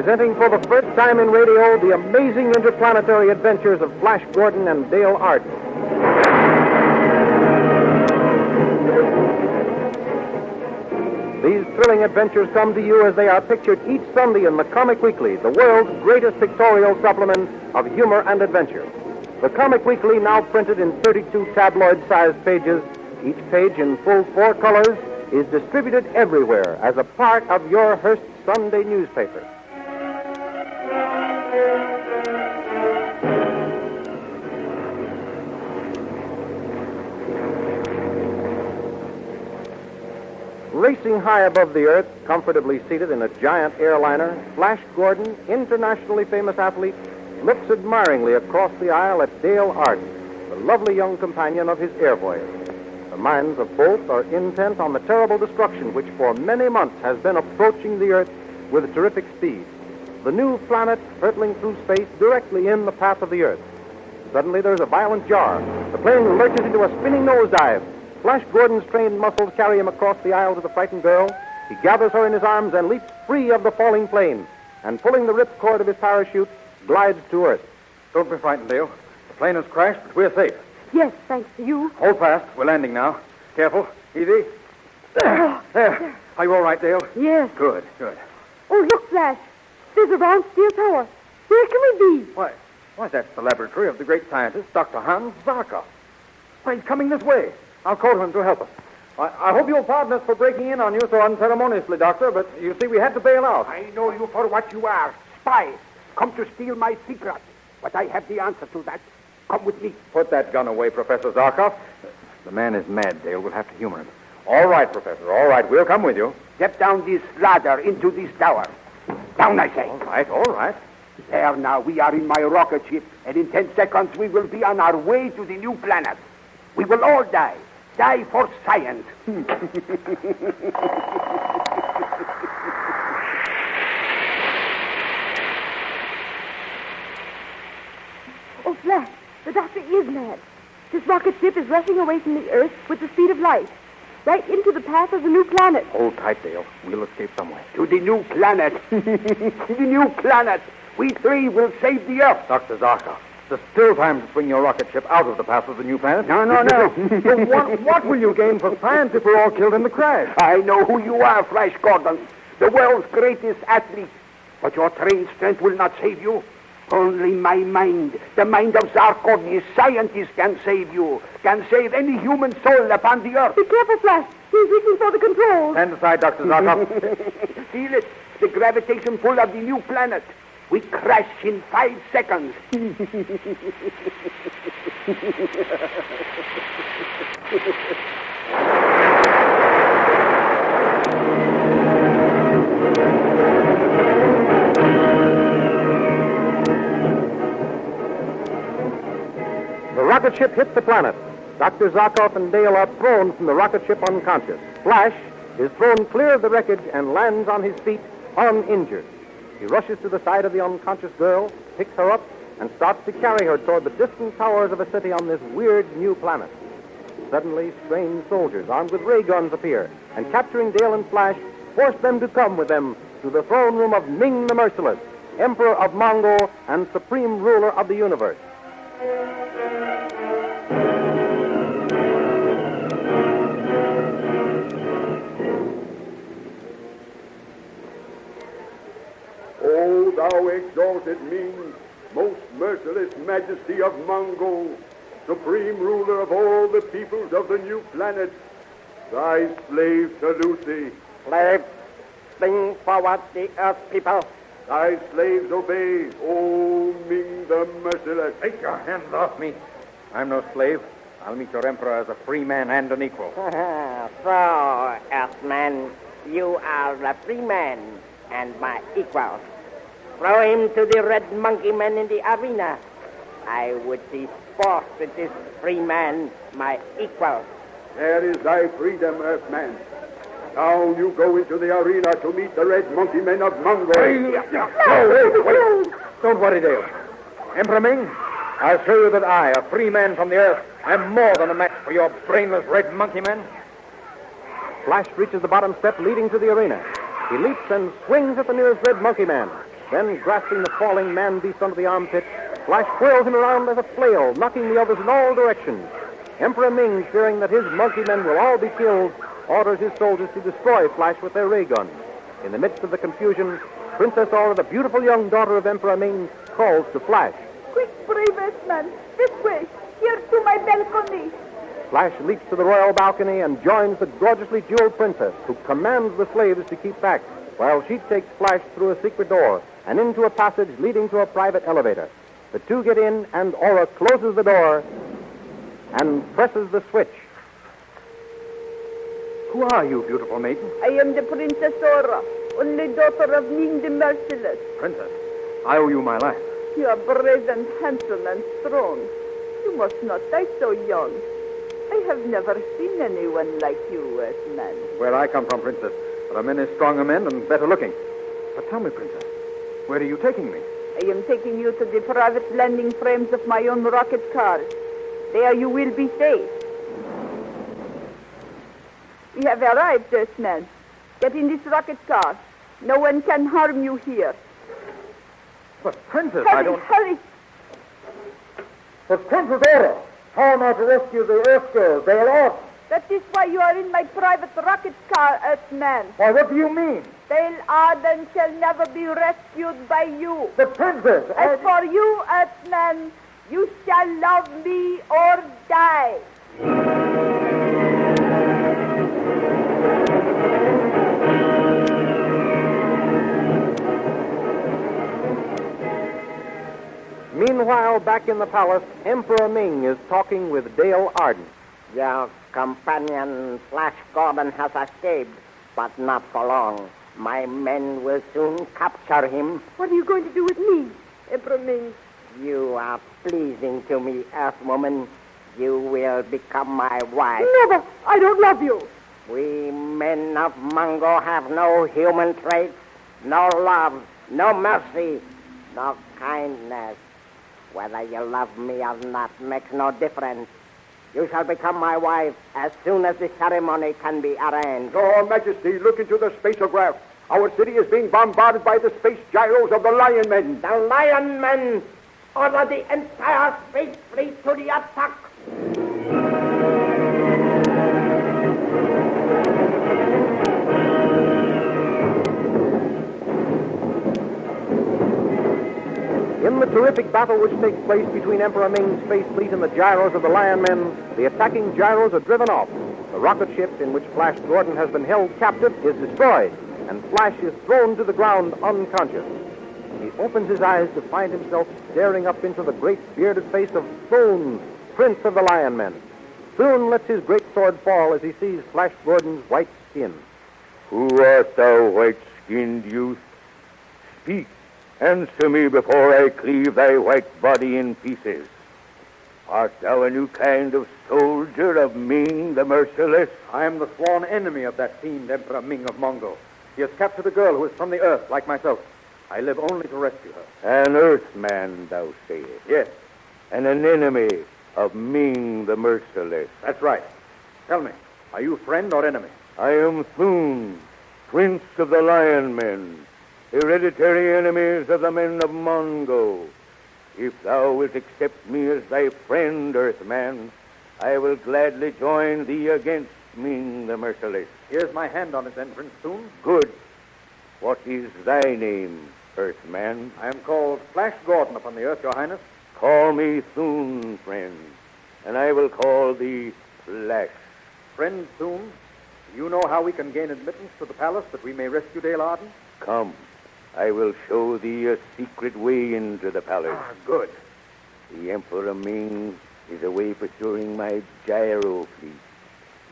presenting for the first time in radio the amazing interplanetary adventures of Flash Gordon and Dale Arden. These thrilling adventures come to you as they are pictured each Sunday in the Comic Weekly, the world's greatest pictorial supplement of humor and adventure. The Comic Weekly, now printed in 32 tabloid-sized pages, each page in full 4 colors, is distributed everywhere as a part of your Hearst Sunday newspaper. Racing high above the earth, comfortably seated in a giant airliner, Flash Gordon, internationally famous athlete, looks admiringly across the aisle at Dale Arden, the lovely young companion of his air voyage. The minds of both are intent on the terrible destruction which for many months has been approaching the earth with terrific speed. The new planet hurtling through space directly in the path of the earth. Suddenly there's a violent jar. The plane lurches into a spinning nosedive. Flash Gordon's trained muscles carry him across the aisle to the frightened girl. He gathers her in his arms and leaps free of the falling plane, and pulling the ripcord of his parachute, glides to earth. Don't be frightened, Dale. The plane has crashed, but we're safe. Yes, thanks to you. Hold fast. We're landing now. Careful. Easy. There. Are you all right, Dale? Yes. Good, good. Oh, look, Flash. There's a round steel tower. Where can we be? Why, that's the laboratory of the great scientist, Dr. Hans Zarkov. Why, he's coming this way. I'll call to him to help us. I hope you'll pardon us for breaking in on you so unceremoniously, Doctor, but you see, we had to bail out. I know you for what you are. Spy. Come to steal my secret. But I have the answer to that. Come with me. Put that gun away, Professor Zarkov. The man is mad, Dale. We'll have to humor him. All right, Professor, all right. We'll come with you. Step down this ladder into this tower. Down, I say. All right, all right. There now, we are in my rocket ship, and in 10 seconds we will be on our way to the new planet. We will all die. Die for science. Oh, Flash, the doctor is mad. This rocket ship is rushing away from the Earth with the speed of light, right into the path of the new planet. Hold tight, Dale. We'll escape some way. To the new planet. To the new planet. We three will save the Earth. Dr. Zarkov, there's still time to swing your rocket ship out of the path of the new planet. No. But what will you gain for science if we're all killed in the crash? I know who you are, Flash Gordon, the world's greatest athlete. But your trained strength will not save you. Only my mind, the mind of Zarkov, the scientist, can save you, can save any human soul upon the earth. Be careful, Flash. He's reaching for the controls. Stand aside, Dr. Zarkov. Feel it, the gravitation pull of the new planet. We crash in 5 seconds. The rocket ship hits the planet. Dr. Zarkov and Dale are thrown from the rocket ship unconscious. Flash is thrown clear of the wreckage and lands on his feet uninjured. He rushes to the side of the unconscious girl, picks her up, and starts to carry her toward the distant towers of a city on this weird new planet. Suddenly, strange soldiers armed with ray guns appear, and capturing Dale and Flash, force them to come with them to the throne room of Ming the Merciless, Emperor of Mongo and Supreme Ruler of the Universe. O thou exalted Ming, most merciless majesty of Mongo, supreme ruler of all the peoples of the new planet, thy slaves salute thee. Slaves, bring forward the earth people. Thy slaves obey, O Ming the Merciless. Take your hands off me. I'm no slave. I'll meet your emperor as a free man and an equal. So, Earthman, you are a free man and my equal. Throw him to the red monkey man in the arena. I would see sport with this free man, my equal. There is thy freedom, Earthman. Now you go into the arena to meet the red monkey men of Mongo. Wait. Don't worry, Dale. Emperor Ming, I'll show you that I, a free man from the earth, am more than a match for your brainless red monkey men. Flash reaches the bottom step leading to the arena. He leaps and swings at the nearest red monkey man. Then, grasping the falling man-beast under the armpit, Flash whirls him around as a flail, knocking the others in all directions. Emperor Ming, fearing that his monkey men will all be killed, orders his soldiers to destroy Flash with their ray guns. In the midst of the confusion, Princess Aura, the beautiful young daughter of Emperor Ming, calls to Flash. Quick, brave Earthman, this way, here to my balcony. Flash leaps to the royal balcony and joins the gorgeously jeweled princess, who commands the slaves to keep back, while she takes Flash through a secret door and into a passage leading to a private elevator. The two get in, and Aura closes the door and presses the switch. Who are you, beautiful maiden? I am the Princess Aura, only daughter of Ming the Merciless. Princess, I owe you my life. You are brave and handsome and strong. You must not die so young. I have never seen anyone like you, Earthman. Where I come from, Princess, there are many stronger men and better looking. But tell me, Princess, where are you taking me? I am taking you to the private landing frames of my own rocket cars. There you will be safe. We have arrived, Earthman. Get in this rocket car. No one can harm you here. But, Princess, Hurry. But, Princess Aura, how am I to rescue the Earth girl? They are lost. That is why you are in my private rocket car, Earthman. Why, what do you mean? Dale Arden shall never be rescued by you. But, Princess, As for you, Earthman, you shall love me or die. Meanwhile, back in the palace, Emperor Ming is talking with Dale Arden. Your companion, Flash Gordon, has escaped, but not for long. My men will soon capture him. What are you going to do with me, Emperor Ming? You are pleasing to me, Earthwoman. You will become my wife. Never! I don't love you. We men of Mongo have no human traits, no love, no mercy, no kindness. Whether you love me or not makes no difference. You shall become my wife as soon as the ceremony can be arranged. Your Majesty, look into the spacograph. Our city is being bombarded by the space gyros of the Lion Men. The Lion Men order the entire space fleet to the attack. In the terrific battle which takes place between Emperor Ming's space fleet and the gyros of the Lion Men, the attacking gyros are driven off. The rocket ship in which Flash Gordon has been held captive is destroyed, and Flash is thrown to the ground unconscious. He opens his eyes to find himself staring up into the great bearded face of Thun, Prince of the Lion Men. Thun lets his great sword fall as he sees Flash Gordon's white skin. Who art thou, white-skinned youth? Speak. Answer me before I cleave thy white body in pieces. Art thou a new kind of soldier of Ming the Merciless? I am the sworn enemy of that fiend Emperor Ming of Mongo. He has captured a girl who is from the earth, like myself. I live only to rescue her. An Earthman, thou sayest? Yes, And an enemy of Ming the Merciless? that's right. Tell me, are you friend or enemy? I am Thun, Prince of the Lion Men, hereditary enemies of the men of Mongo. If thou wilt accept me as thy friend, Earthman, I will gladly join thee against Ming the Merciless. Here's my hand on its entrance, Thun. Good. What is thy name, Earthman? I am called Flash Gordon upon the earth, Your Highness. Call me Thun, friend, and I will call thee Flash. Friend Thun, do you know how we can gain admittance to the palace that we may rescue Dale Arden? Come, I will show thee a secret way into the palace. Ah, good. The Emperor Ming is away pursuing my gyro fleet.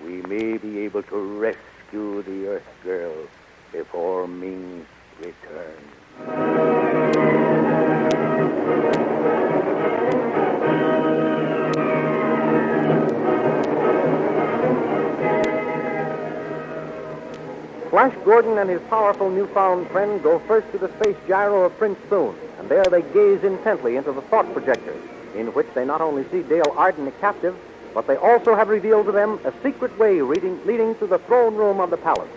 We may be able to rescue the Earth Girl before Ming returns. Flash Gordon and his powerful newfound friend go first to the space gyro of Prince Thun, and there they gaze intently into the thought projector, in which they not only see Dale Arden a captive, but they also have revealed to them a secret way leading to the throne room of the palace.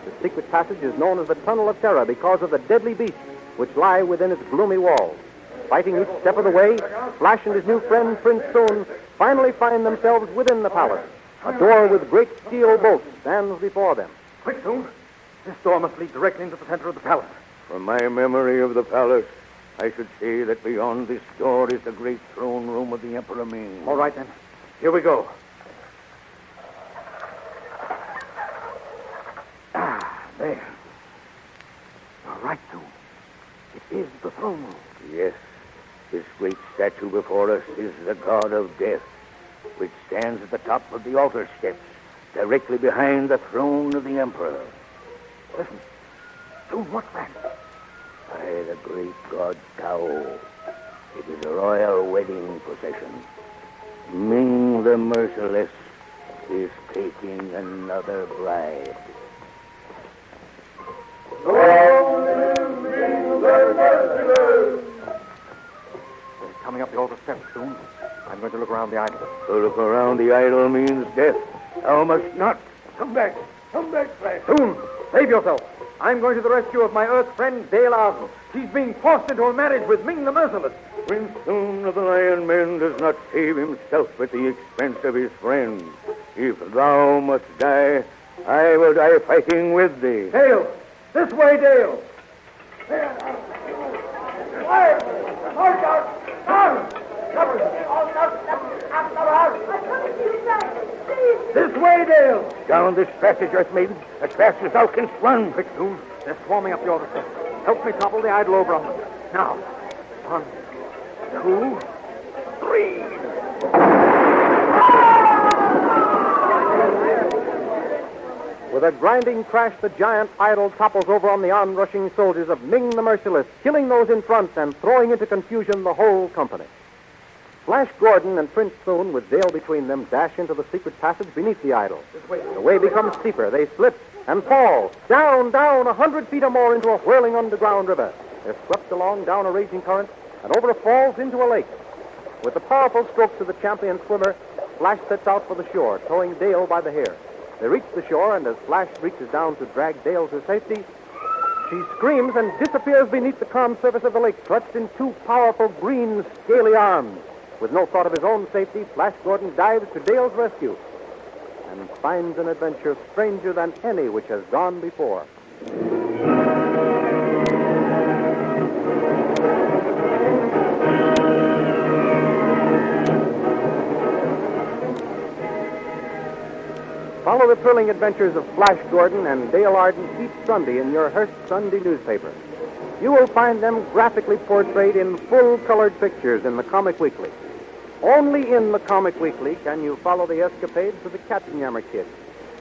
The secret passage is known as the Tunnel of Terror because of the deadly beast which lie within its gloomy walls. Fighting each step of the way, Flash and his new friend, Prince Soon, finally find themselves within the palace. A door with great steel bolts stands before them. Quick, Soon. This door must lead directly into the center of the palace. From my memory of the palace, I should say that beyond this door is the great throne room of the Emperor Ming. All right, then. Here we go. There. You're right, Soon. It is the throne room. Yes, this great statue before us is the god of death, which stands at the top of the altar steps, directly behind the throne of the Emperor. Listen. Soon, what's that? By the great god Tao, it is a royal wedding procession. Ming the Merciless is taking another bride. They're coming up the altar steps soon. I'm going to look around the idol. To look around the idol means death. Thou must not. Come back, Flash. Soon, save yourself. I'm going to the rescue of my Earth friend, Dale Arden. She's being forced into a marriage with Ming the Merciless. Prince Soon of the Lion Men does not save himself at the expense of his friends. If thou must die, I will die fighting with thee. Dale! This way, Dale! This way, Dale! Down this passage, Earthmaiden, as fast as thou canst run. Quick, Soon. They're swarming up the altar steps. Help me topple the idol over on them. Now. 1, 2, 3. With a grinding crash, the giant idol topples over on the onrushing soldiers of Ming the Merciless, killing those in front and throwing into confusion the whole company. Flash Gordon and Prince Soon, with Dale between them, dash into the secret passage beneath the idol. The way becomes steeper. They slip and fall, down, 100 feet or more into a whirling underground river. They're swept along down a raging current and over a falls into a lake. With the powerful strokes of the champion swimmer, Flash sets out for the shore, towing Dale by the hair. They reach the shore, and as Flash reaches down to drag Dale to safety, she screams and disappears beneath the calm surface of the lake, clutched in 2 powerful green, scaly arms. With no thought of his own safety, Flash Gordon dives to Dale's rescue and finds an adventure stranger than any which has gone before. Follow the thrilling adventures of Flash Gordon and Dale Arden each Sunday in your Hearst Sunday newspaper. You will find them graphically portrayed in full-colored pictures in the Comic Weekly. Only in the Comic Weekly can you follow the escapades of the Katzenjammer Kids,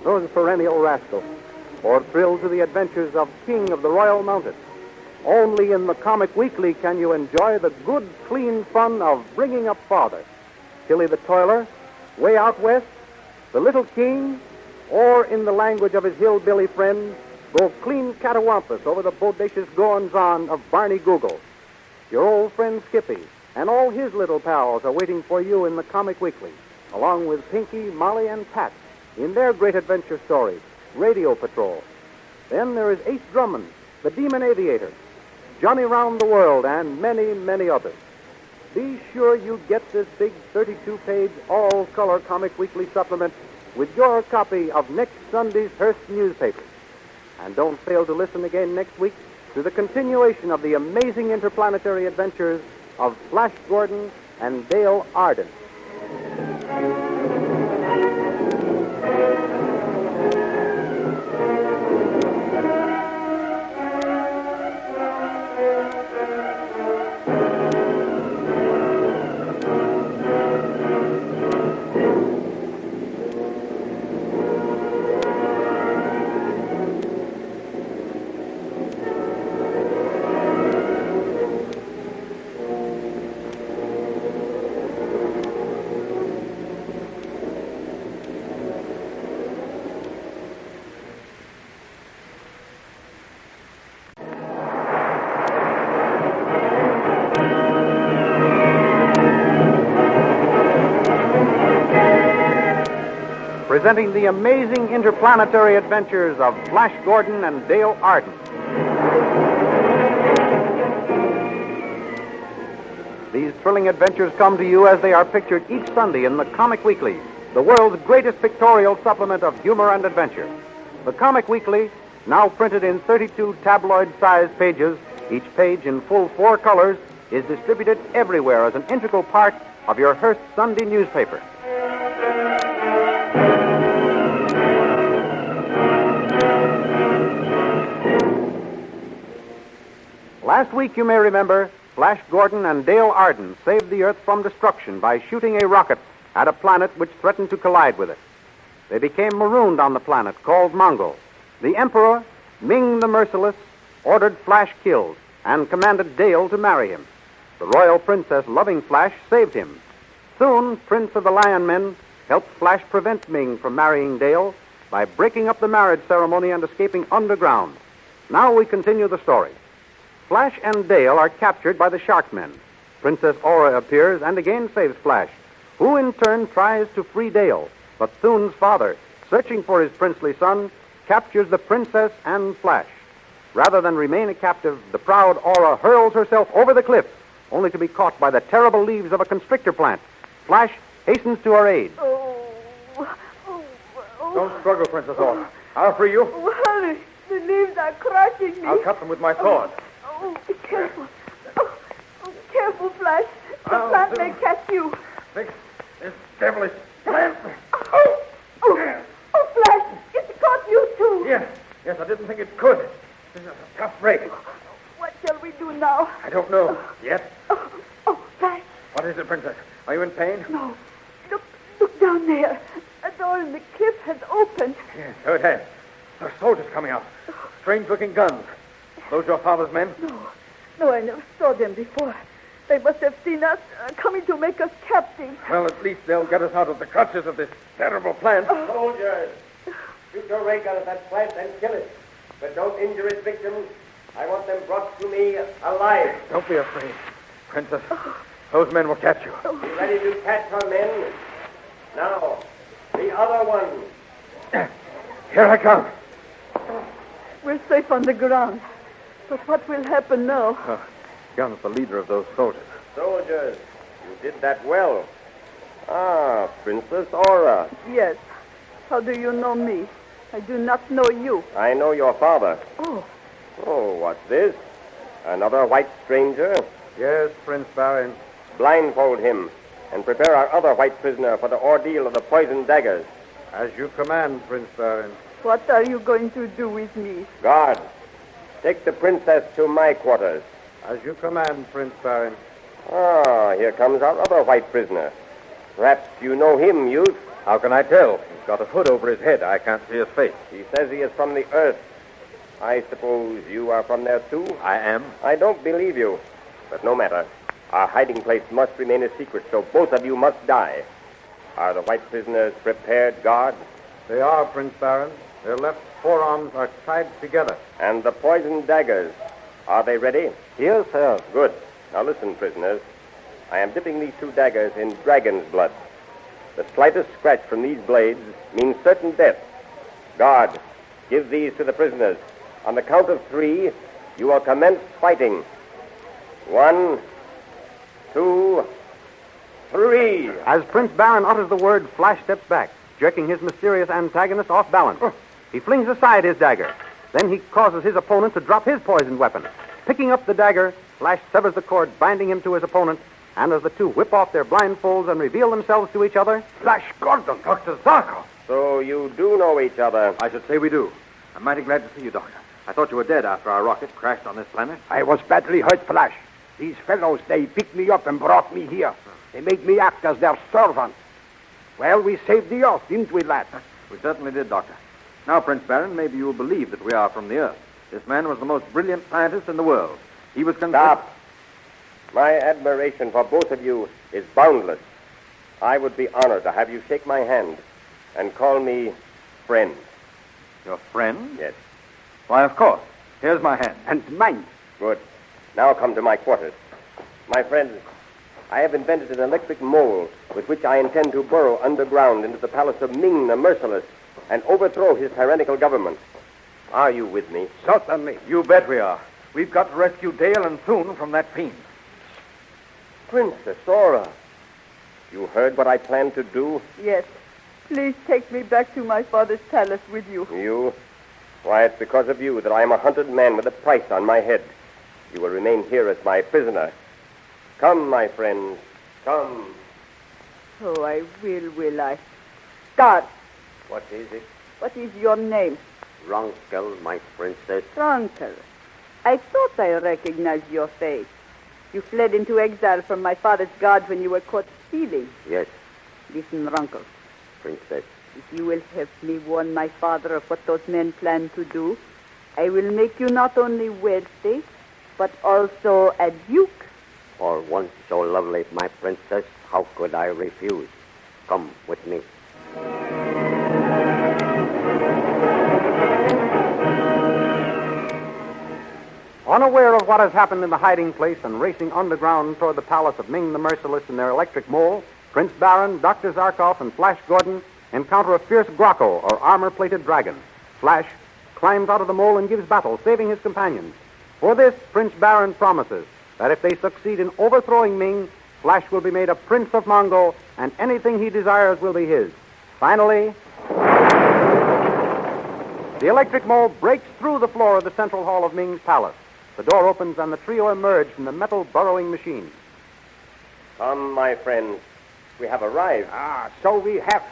those perennial rascals, or thrill to the adventures of King of the Royal Mounted. Only in the Comic Weekly can you enjoy the good, clean fun of Bringing Up Father, Tilly the Toiler, Way Out West, The Little King, or in the language of his hillbilly friends, go clean catawampus over the bodacious goings-on of Barney Google. Your old friend Skippy and all his little pals are waiting for you in the Comic Weekly, along with Pinky, Molly, and Pat in their great adventure stories, Radio Patrol. Then there is Ace Drummond, the Demon Aviator, Johnny Round the World, and many, many others. Be sure you get this big 32-page all-color Comic Weekly supplement with your copy of next Sunday's Hearst newspaper. And don't fail to listen again next week to the continuation of the amazing interplanetary adventures of Flash Gordon and Dale Arden. Presenting the amazing interplanetary adventures of Flash Gordon and Dale Arden. These thrilling adventures come to you as they are pictured each Sunday in the Comic Weekly, the world's greatest pictorial supplement of humor and adventure. The Comic Weekly, now printed in 32 tabloid-sized pages, each page in full 4 colors, is distributed everywhere as an integral part of your Hearst Sunday newspaper. Last week, you may remember, Flash Gordon and Dale Arden saved the Earth from destruction by shooting a rocket at a planet which threatened to collide with it. They became marooned on the planet called Mongo. The Emperor, Ming the Merciless, ordered Flash killed and commanded Dale to marry him. The royal princess, loving Flash, saved him. Soon, Prince of the Lion Men helped Flash prevent Ming from marrying Dale by breaking up the marriage ceremony and escaping underground. Now we continue the story. Flash and Dale are captured by the Sharkmen. Princess Aura appears and again saves Flash, who in turn tries to free Dale. But Thune's father, searching for his princely son, captures the princess and Flash. Rather than remain a captive, the proud Aura hurls herself over the cliff, only to be caught by the terrible leaves of a constrictor plant. Flash hastens to her aid. Don't struggle, Princess Aura. I'll free you. Hurry. The leaves are crushing me. I'll cut them with my sword. Be careful. Careful, Flash. The plant may catch you. This devilish plant. Flash, it caught you too. Yes, I didn't think it could. This is a tough break. What shall we do now? I don't know yet. Flash. What is it, Princess? Are you in pain? No. Look down there. A door in the cliff has opened. Yes, so it has. There are soldiers coming out. Strange-looking guns. Those your father's men? No, I never saw them before. They must have seen us coming to make us captives. Well, at least they'll get us out of the clutches of this terrible plant. Soldiers, shoot your ray gun at that plant and kill it. But don't injure its victims. I want them brought to me alive. Don't be afraid, Princess. Those men will catch you. Be ready to catch our men. Now, the other one. Here I come. We're safe on the ground. But what will happen now? Young's the leader of those soldiers. Soldiers, you did that well. Ah, Princess Aura. Yes. How do you know me? I do not know you. I know your father. Oh, what's this? Another white stranger? Yes, Prince Baron. Blindfold him and prepare our other white prisoner for the ordeal of the poisoned daggers. As you command, Prince Baron. What are you going to do with me? Guard, take the princess to my quarters. As you command, Prince Baron. Ah, here comes our other white prisoner. Perhaps you know him, youth. How can I tell? He's got a hood over his head. I can't see his face. He says he is from the Earth. I suppose you are from there, too? I am. I don't believe you. But no matter. Our hiding place must remain a secret, so both of you must die. Are the white prisoners prepared, guard? They are, Prince Baron. Their left forearms are tied together. And the poisoned daggers, are they ready? Yes, sir. Good. Now listen, prisoners. I am dipping these 2 daggers in dragon's blood. The slightest scratch from these blades means certain death. Guard, give these to the prisoners. On the count of 3, you will commence fighting. 1, 2, 3. As Prince Baron utters the word, Flash steps back, jerking his mysterious antagonist off balance. He flings aside his dagger. Then he causes his opponent to drop his poisoned weapon. Picking up the dagger, Flash severs the cord binding him to his opponent, and as the two whip off their blindfolds and reveal themselves to each other... Flash Gordon, Dr. Zarkov. So you do know each other? I should say we do. I'm mighty glad to see you, Doctor. I thought you were dead after our rocket crashed on this planet. I was badly hurt, Flash. These fellows, they picked me up and brought me here. They made me act as their servant. Well, we saved the Earth, didn't we, lad? We certainly did, Doctor. Now, Prince Baron, maybe you'll believe that we are from the Earth. This man was the most brilliant scientist in the world. He was Stop. My admiration for both of you is boundless. I would be honored to have you shake my hand and call me friend. Your friend? Yes. Why, of course. Here's my hand. And mine. Good. Now come to my quarters. My friends, I have invented an electric mole with which I intend to burrow underground into the palace of Ming the Merciless and overthrow his tyrannical government. Are you with me? Certainly. You bet we are. We've got to rescue Dale and Thune from that fiend. Princess Aura, you heard what I planned to do? Yes. Please take me back to my father's palace with you. You? Why, it's because of you that I am a hunted man with a price on my head. You will remain here as my prisoner. Come, my friends, come. Oh, I will I? Start. What is it? What is your name? Ronkel, my princess. Ronkel. I thought I recognized your face. You fled into exile from my father's guard when you were caught stealing. Yes, Listen, Ronkel. princess. If you will help me warn my father of what those men plan to do, I will make you not only wealthy, but also a duke. For once so lovely, my princess, how could I refuse? Come with me. Unaware of what has happened in the hiding place and racing underground toward the palace of Ming the Merciless in their electric mole, Prince Baron, Dr. Zarkov, and Flash Gordon encounter a fierce Grocko, or armor-plated dragon. Flash climbs out of the mole and gives battle, saving his companions. For this, Prince Baron promises that if they succeed in overthrowing Ming, Flash will be made a Prince of Mongo, and anything he desires will be his. Finally, the electric mole breaks through the floor of the central hall of Ming's palace. The door opens and the trio emerge from the metal burrowing machine. Come, my friends. We have arrived. So we have.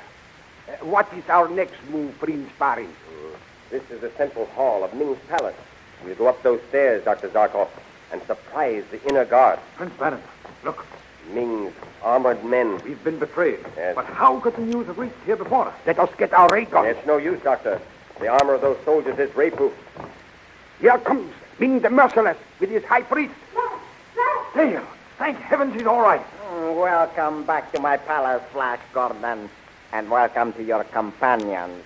What is our next move, Prince Baron? This is the central hall of Ming's palace. We'll go up those stairs, Dr. Zarkov, and surprise the inner guard. Prince Baron, look. Ming's armored men. We've been betrayed. Yes. But how could the news have reached here before us? Let us get our ray guns. It's no use, Doctor. The armor of those soldiers is ray-proof. Here comes Ming the Merciless with his high priest. Dale, thank heavens he's all right. Welcome back to my palace, Flash Gordon, and welcome to your companions.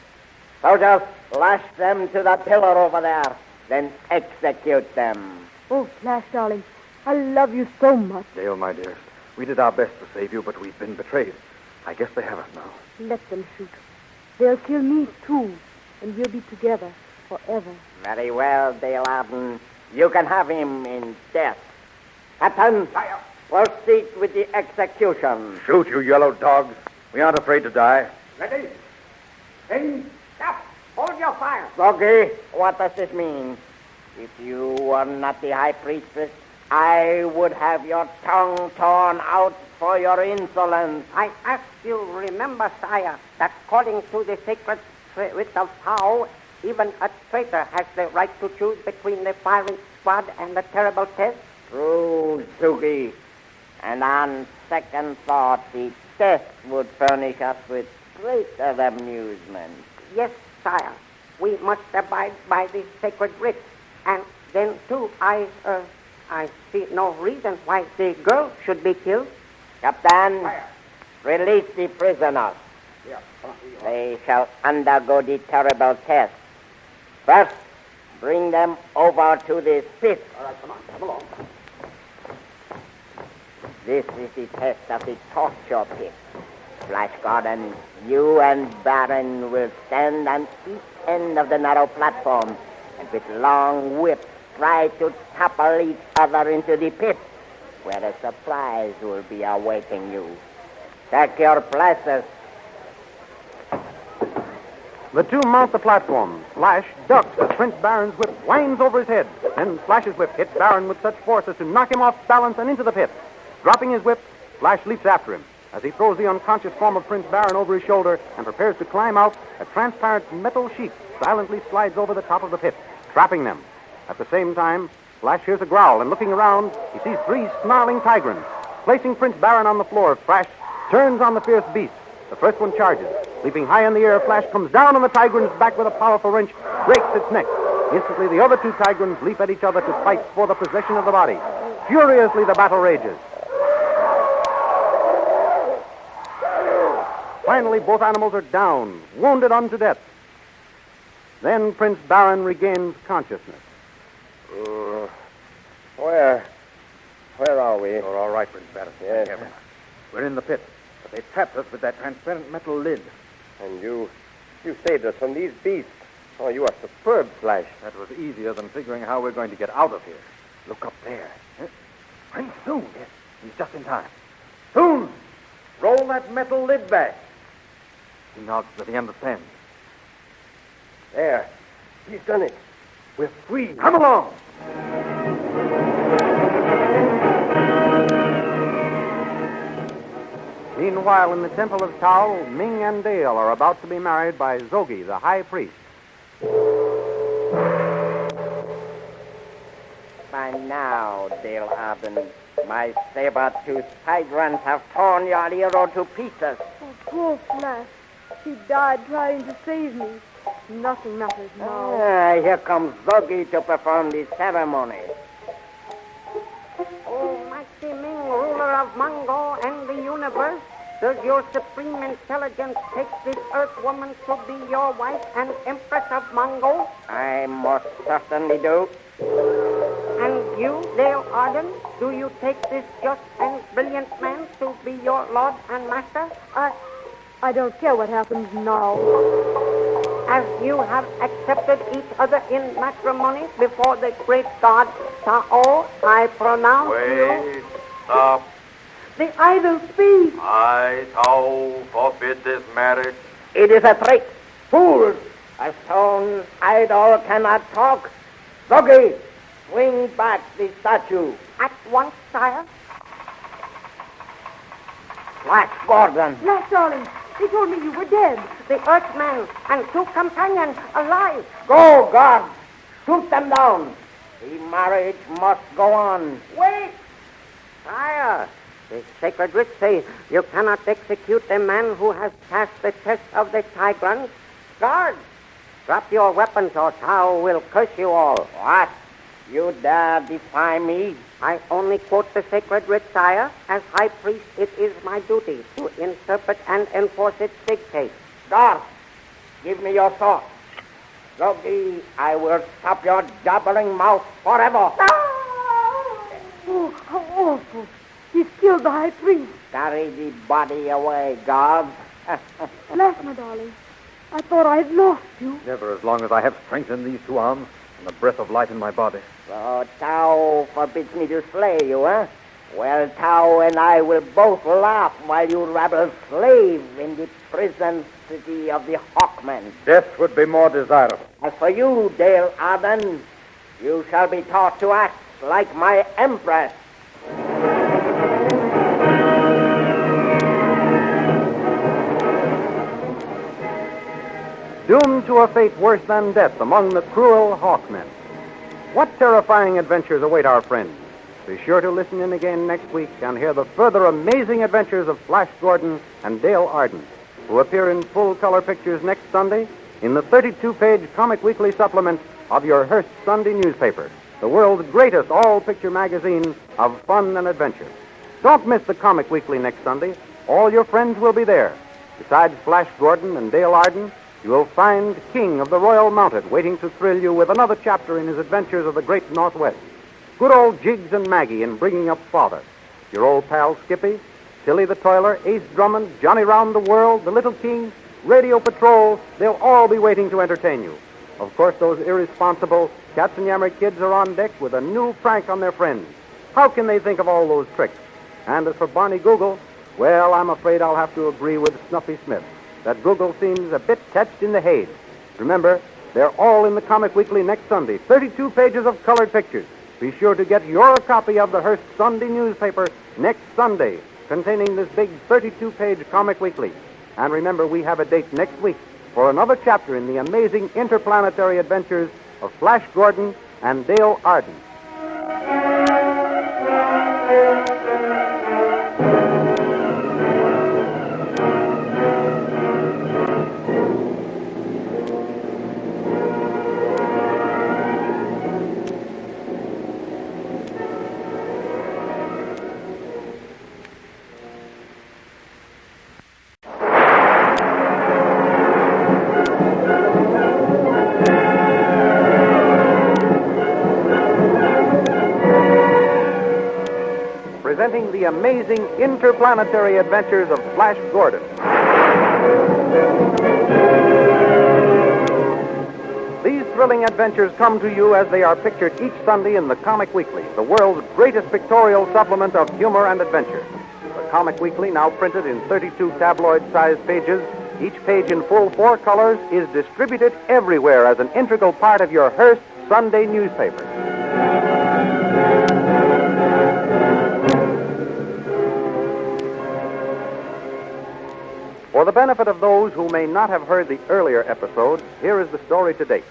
Soldiers, lash them to the pillar over there, then execute them. Oh, Flash, darling, I love you so much. Dale, my dearest, we did our best to save you, but we've been betrayed. I guess they have us now. Let them shoot. They'll kill me, too, and we'll be together forever. Very well, Dale Arden. You can have him in death. Captain, proceed with the execution. Shoot, you yellow dogs. We aren't afraid to die. Ready? Aim. Stop. Hold your fire. Froggy, what does this mean? If you were not the high priestess, I would have your tongue torn out for your insolence. I ask you remember, sire, that according to the sacred writ of Tao, even a traitor has the right to choose between the firing squad and the terrible test. True, Sugi. And on second thought, the test would furnish us with greater amusement. Yes, sire, we must abide by the sacred writ. And then, too, I see no reason why the girl should be killed. Captain, release the prisoners. They shall undergo the terrible test. First, bring them over to this pit. All right, come on. Come along. This is the test of the torture pit. Flash Gordon, you and Baron will stand on each end of the narrow platform and with long whips try to topple each other into the pit, where a surprise will be awaiting you. Take your places. The two mount the platform. Flash ducks as Prince Baron's whip winds over his head. Then Flash's whip hits Baron with such force as to knock him off balance and into the pit. Dropping his whip, Flash leaps after him. As he throws the unconscious form of Prince Baron over his shoulder and prepares to climb out, a transparent metal sheet silently slides over the top of the pit, trapping them. At the same time, Flash hears a growl, and looking around, he sees three snarling tigrans. Placing Prince Baron on the floor, Flash turns on the fierce beast. The first one charges. Leaping high in the air, Flash comes down on the tigran's back with a powerful wrench, breaks its neck. Instantly, the other two tigrans leap at each other to fight for the possession of the body. Furiously, the battle rages. Finally, both animals are down, wounded unto death. Then Prince Baron regains consciousness. Where are we? You're all right, Prince Baron. Yes. We're in the pit, but they trapped us with that transparent metal lid. And you saved us from these beasts. Oh, you are superb, Flash. That was easier than figuring how we're going to get out of here. Look up there. Prince Soon. Yes. He's just in time. Soon! Roll that metal lid back. He nods that he understands. There. He's done it. We're free. Come along! Meanwhile, in the Temple of Tao, Ming and Dale are about to be married by Zogi, the high priest. By now, Dale Arden, my saber-toothed tyrants have torn your hero to pieces. Oh, poor Flash. She died trying to save me. Nothing matters now. Here comes Zogi to perform the ceremony. Oh, mighty Ming, ruler of Mongo and the universe, does your supreme intelligence take this Earth woman to be your wife and Empress of Mongo? I most certainly do. And you, Dale Arden, do you take this just and brilliant man to be your lord and master? I don't care what happens now. As you have accepted each other in matrimony before the great god Tao, I pronounce you... Stop. The idol speaks. I, Tao, forbid this marriage. It is a trick. Fools! A stone idol cannot talk. Zogi, swing back the statue. At once, sire. Flash Gordon. Flash, darling, they told me you were dead. The Earthman and 2 companions alive. Go, guard. Shoot them down. The marriage must go on. Wait! Sire, the sacred writs say you cannot execute a man who has passed the test of the Tigrans. Guards, drop your weapons or Tao will curse you all. What? You dare defy me? I only quote the sacred writ, sire. As high priest, it is my duty to interpret and enforce its dictates. Guard, give me your sword. Zogi, I will stop your jabbering mouth forever. Oh, how awful. He's killed the high priest. Carry the body away, guards. Flash, my darling, I thought I had lost you. Never as long as I have strength in these 2 arms and the breath of life in my body. So Tao forbids me to slay you, eh? Well, Tao and I will both laugh while you rabble slave in the prison city of the Hawkmen. Death would be more desirable. As for you, Dale Arden, you shall be taught to act like my empress. Doomed to a fate worse than death among the cruel Hawkmen. What terrifying adventures await our friends? Be sure to listen in again next week and hear the further amazing adventures of Flash Gordon and Dale Arden, who appear in full-color pictures next Sunday in the 32-page Comic Weekly supplement of your Hearst Sunday newspaper, the world's greatest all-picture magazine of fun and adventure. Don't miss the Comic Weekly next Sunday. All your friends will be there. Besides Flash Gordon and Dale Arden, you will find King of the Royal Mounted waiting to thrill you with another chapter in his adventures of the great Northwest. Good old Jiggs and Maggie in Bringing Up Father. Your old pal Skippy, Tilly the Toiler, Ace Drummond, Johnny Round the World, the Little King, Radio Patrol, they'll all be waiting to entertain you. Of course, those irresponsible Katzenjammer kids are on deck with a new prank on their friends. How can they think of all those tricks? And as for Barney Google, well, I'm afraid I'll have to agree with Snuffy Smith that Google seems a bit touched in the haze. Remember, they're all in the Comic Weekly next Sunday, 32 pages of colored pictures. Be sure to get your copy of the Hearst Sunday newspaper next Sunday, containing this big 32-page Comic Weekly. And remember, we have a date next week for another chapter in the amazing interplanetary adventures of Flash Gordon and Dale Arden. Presenting the amazing interplanetary adventures of Flash Gordon. These thrilling thrilling adventures come to you as they are pictured each Sunday in the Comic Weekly, the world's greatest pictorial supplement of humor and adventure. The Comic Weekly, now printed in 32 tabloid-sized pages, each page in full 4 colors, is distributed everywhere as an integral part of your Hearst Sunday newspaper. For the benefit of those who may not have heard the earlier episodes, here is the story to date.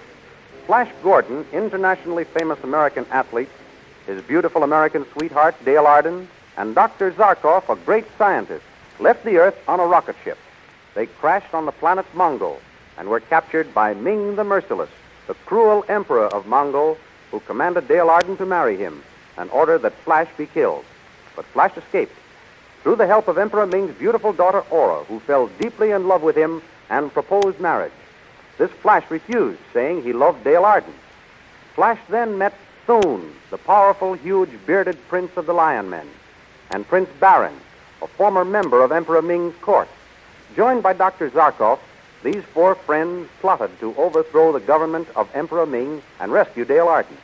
Flash Gordon, internationally famous American athlete, his beautiful American sweetheart, Dale Arden, and Dr. Zarkov, a great scientist, left the Earth on a rocket ship. They crashed on the planet Mongo and were captured by Ming the Merciless, the cruel emperor of Mongo, who commanded Dale Arden to marry him and ordered that Flash be killed. But Flash escaped through the help of Emperor Ming's beautiful daughter Aura, who fell deeply in love with him and proposed marriage. This Flash refused, saying he loved Dale Arden. Flash then met Thune, the powerful, huge, bearded prince of the Lion Men, and Prince Barin, a former member of Emperor Ming's court. Joined by Dr. Zarkov, these 4 friends plotted to overthrow the government of Emperor Ming and rescue Dale Arden.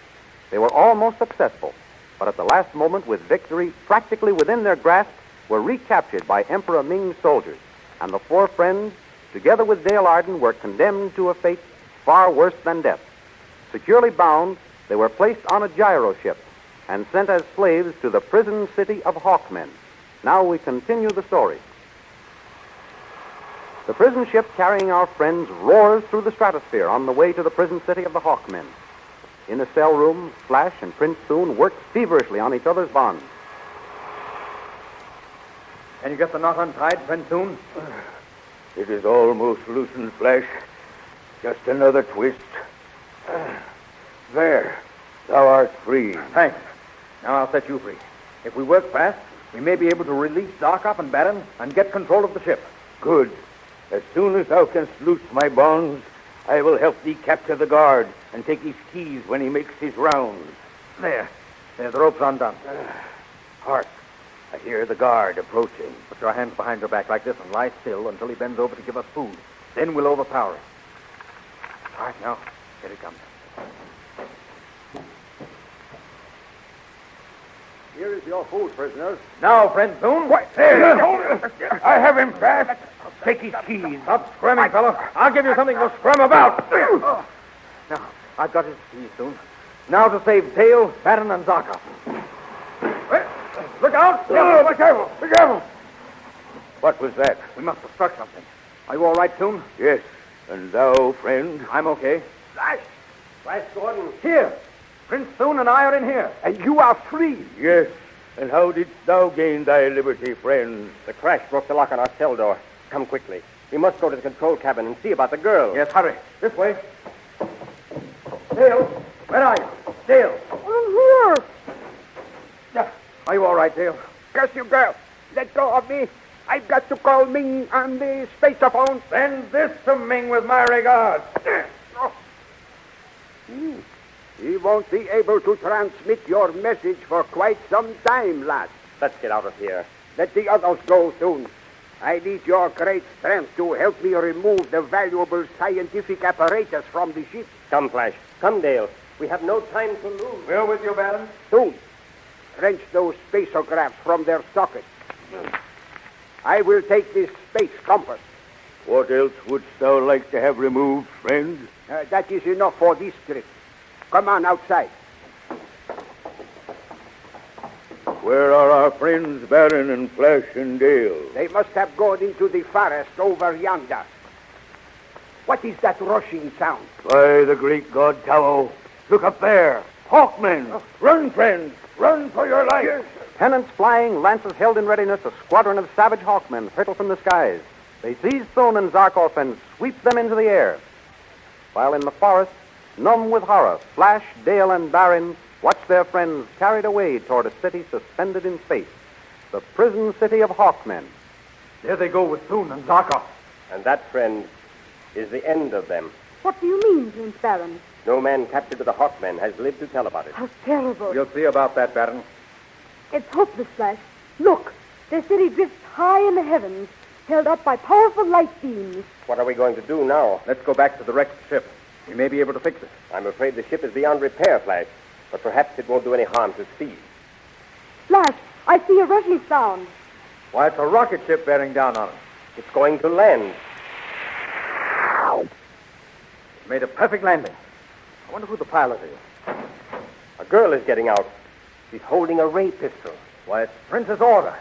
They were almost successful, but at the last moment, with victory practically within their grasp, were recaptured by Emperor Ming's soldiers, and the 4 friends, together with Dale Arden, were condemned to a fate far worse than death. Securely bound, they were placed on a gyro ship and sent as slaves to the prison city of Hawkmen. Now we continue the story. The prison ship carrying our friends roars through the stratosphere on the way to the prison city of the Hawkmen. In a cell room, Flash and Prince Thune work feverishly on each other's bonds. Can you get the knot untied, friend Thune? It is almost loosened, Flash. Just another twist. There. Thou art free. Thanks. Now I'll set you free. If we work fast, we may be able to release Zarkov and Barin and get control of the ship. Good. As soon as thou canst loose my bonds, I will help thee capture the guard and take his keys when he makes his rounds. There. The rope's undone. Hark. I hear the guard approaching. Put your hands behind your back like this and lie still until he bends over to give us food. Then we'll overpower him. All right, now, here he comes. Here is your food, prisoners. Now, friend Thune. There. I have him fast. Take his keys. Stop squirming, fellow. I'll give you something to squirm about. Now, I've got his keys, Thune. Now to save Dale, Barin, and Zarkov. Look out! Be careful! Be careful! What was that? We must have struck something. Are you all right, Thune? Yes. And thou, friend? I'm okay. Flash Gordon. Here. Prince Thune and I are in here. And you are free. Yes. And how didst thou gain thy liberty, friend? The crash broke the lock on our cell door. Come quickly. We must go to the control cabin and see about the girl. Yes, hurry. This way. Dale, where are you? Dale. I'm here. Are you all right, Dale? Curse you, girl. Let go of me. I've got to call Ming on the spaceophone. Send this to Ming with my regards. He won't be able to transmit your message for quite some time, lad. Let's get out of here. Let the others go soon. I need your great strength to help me remove the valuable scientific apparatus from the ship. Come, Flash. Come, Dale. We have no time to lose. We're with you, Barin. Soon. Wrench those spaceographs from their sockets. I will take this space compass. What else wouldst thou like to have removed, friend? That is enough for this trip. Come on outside. Where are our friends Barin and Flash and Dale? They must have gone into the forest over yonder. What is that rushing sound? By the great god Tao. Look up there. Hawkmen. Run, friends. Run for your life. Pennants flying, lances held in readiness, a squadron of savage hawkmen hurtle from the skies. They seize Thune and Zarkov and sweep them into the air. While in the forest, numb with horror, Flash, Dale, and Barin watch their friends carried away toward a city suspended in space, the prison city of Hawkmen. There they go with Thune and Zarkov. And that, friend, is the end of them. What do you mean, Prince Barin? No man captured with the Hawkmen has lived to tell about it. How terrible. You'll see about that, Barin. It's hopeless, Flash. Look, their city drifts high in the heavens, held up by powerful light beams. What are we going to do now? Let's go back to the wrecked ship. We may be able to fix it. I'm afraid the ship is beyond repair, Flash, but perhaps it won't do any harm to speed. Flash, I see a rushing sound. Why, it's a rocket ship bearing down on us. It's going to land. It made a perfect landing. I wonder who the pilot is. A girl is getting out. She's holding a ray pistol. Why, it's Princess Order.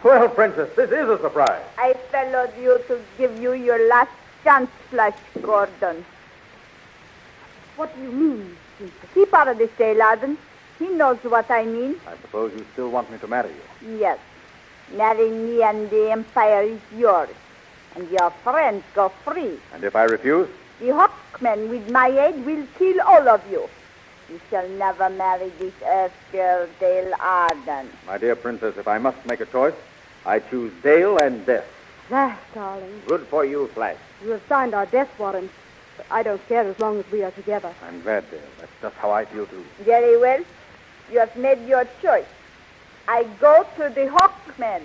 Well, Princess, this is a surprise. I followed you to give you your last chance, Flash Gordon. What do you mean? Keep out of this, Arden. He knows what I mean. I suppose you still want me to marry you. Yes. Marry me and the Empire is yours. And your friends go free. And if I refuse? The Hawkmen, with my aid, will kill all of you. You shall never marry this Earth girl, Dale Arden. My dear Princess, if I must make a choice, I choose Dale and death. Flash, darling. Good for you, Flash. You have signed our death warrant, but I don't care as long as we are together. I'm glad, Dale. That's just how I feel, too. Very well. You have made your choice. I go to the Hawkmen.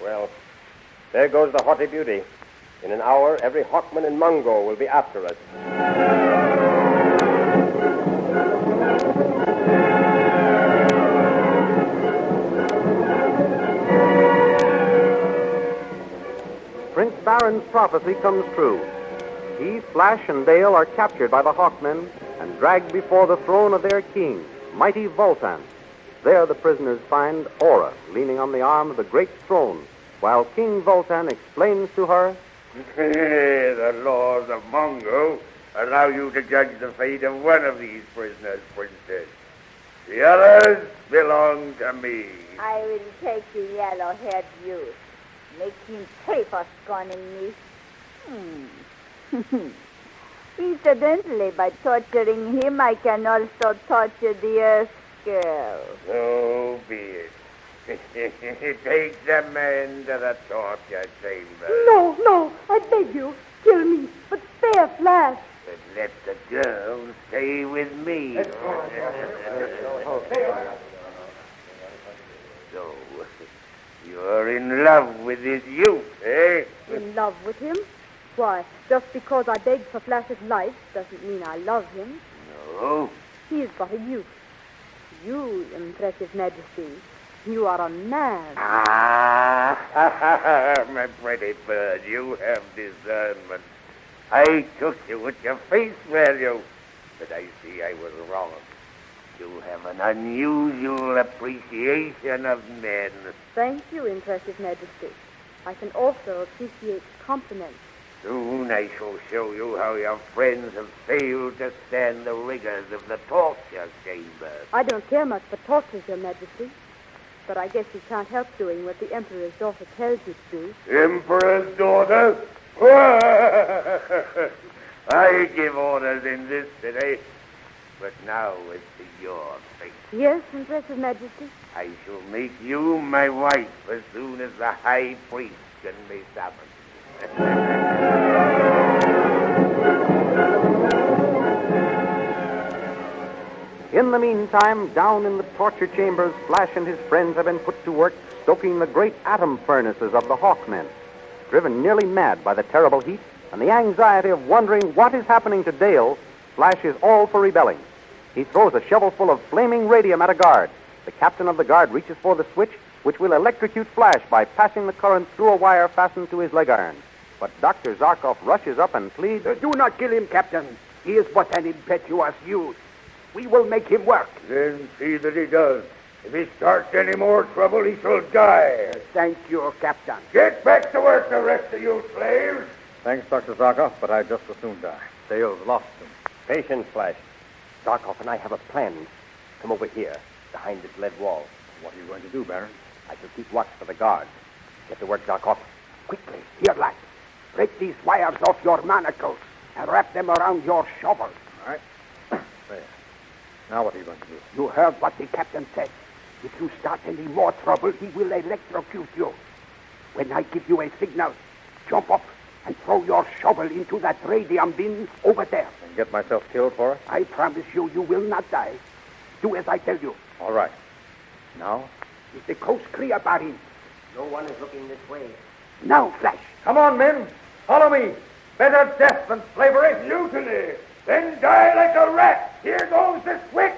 Well, there goes the haughty beauty. In an hour, every Hawkman in Mongo will be after us. Prince Baron's prophecy comes true. He, Flash, and Dale are captured by the Hawkmen and dragged before the throne of their king, mighty Voltan. There the prisoners find Aura leaning on the arm of the great throne, while King Voltan explains to her, The laws of Mongo allow you to judge the fate of one of these prisoners, Princess. The others belong to me. I will take the yellow-haired youth. Make him pay for scorning me. Incidentally, by torturing him, I can also torture the Earth girl. So be it. Take the man to the torture chamber. No, I beg you. Kill me, but spare Flash. But let the girl stay with me. So, you're in love with this youth, eh? In love with him? Why, just because I begged for Flash's life doesn't mean I love him. No. He is but a youth. You, impressive majesty, you are a man. Ah, my pretty bird, you have discernment. I took you at your face value, but I see I was wrong. You have an unusual appreciation of men. Thank you, impressive majesty. I can also appreciate compliments. Soon I shall show you how your friends have failed to stand the rigors of the torture chamber. I don't care much for tortures, your majesty. But I guess you can't help doing what the Emperor's daughter tells you to do. Emperor's daughter? I give orders in this city, but now it's to your fate. Yes, impressive majesty. I shall make you my wife as soon as the high priest can be summoned. In the meantime, down in the torture chambers, Flash and his friends have been put to work stoking the great atom furnaces of the Hawkmen. Driven nearly mad by the terrible heat and the anxiety of wondering what is happening to Dale, Flash is all for rebelling. He throws a shovelful of flaming radium at a guard. The captain of the guard reaches for the switch, which will electrocute Flash by passing the current through a wire fastened to his leg iron. But Dr. Zarkov rushes up and pleads, Do not kill him, Captain. He is but an impetuous youth. We will make him work. Then see that he does. If he starts any more trouble, he shall die. Thank you, Captain. Get back to work, the rest of you slaves. Thanks, Dr. Zarkov, but I'd just as soon die. Dale's lost him. Patience, Flash. Zarkov and I have a plan. Come over here, behind this lead wall. What are you going to do, Baron? I shall keep watch for the guards. Get to work, Zarkov. Quickly, here, lad. Break these wires off your manacles and wrap them around your shovel. All right. There. Now what are you going to do? You heard what the captain said. If you start any more trouble, he will electrocute you. When I give you a signal, jump up and throw your shovel into that radium bin over there. And get myself killed for it? I promise you, you will not die. Do as I tell you. All right. Now? Is the coast clear, Barry? No one is looking this way. Now, Flash. Come on, men. Follow me. Better death than slavery. Mutiny! Then die like a rat! Here goes the switch!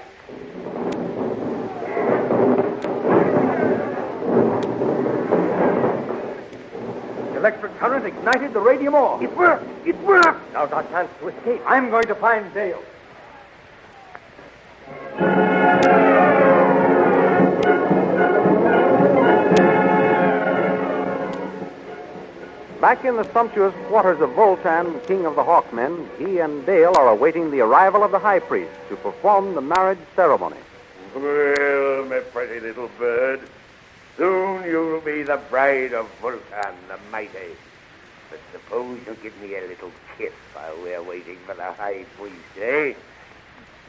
The electric current ignited the radium ore. It worked! It worked! Now's our chance to escape. I'm going to find Dale. Back in the sumptuous quarters of Voltan, king of the Hawkmen, he and Dale are awaiting the arrival of the high priest to perform the marriage ceremony. Well, my pretty little bird, soon you'll be the bride of Vulcan the Mighty. But suppose you give me a little kiss while we're waiting for the high priest, eh?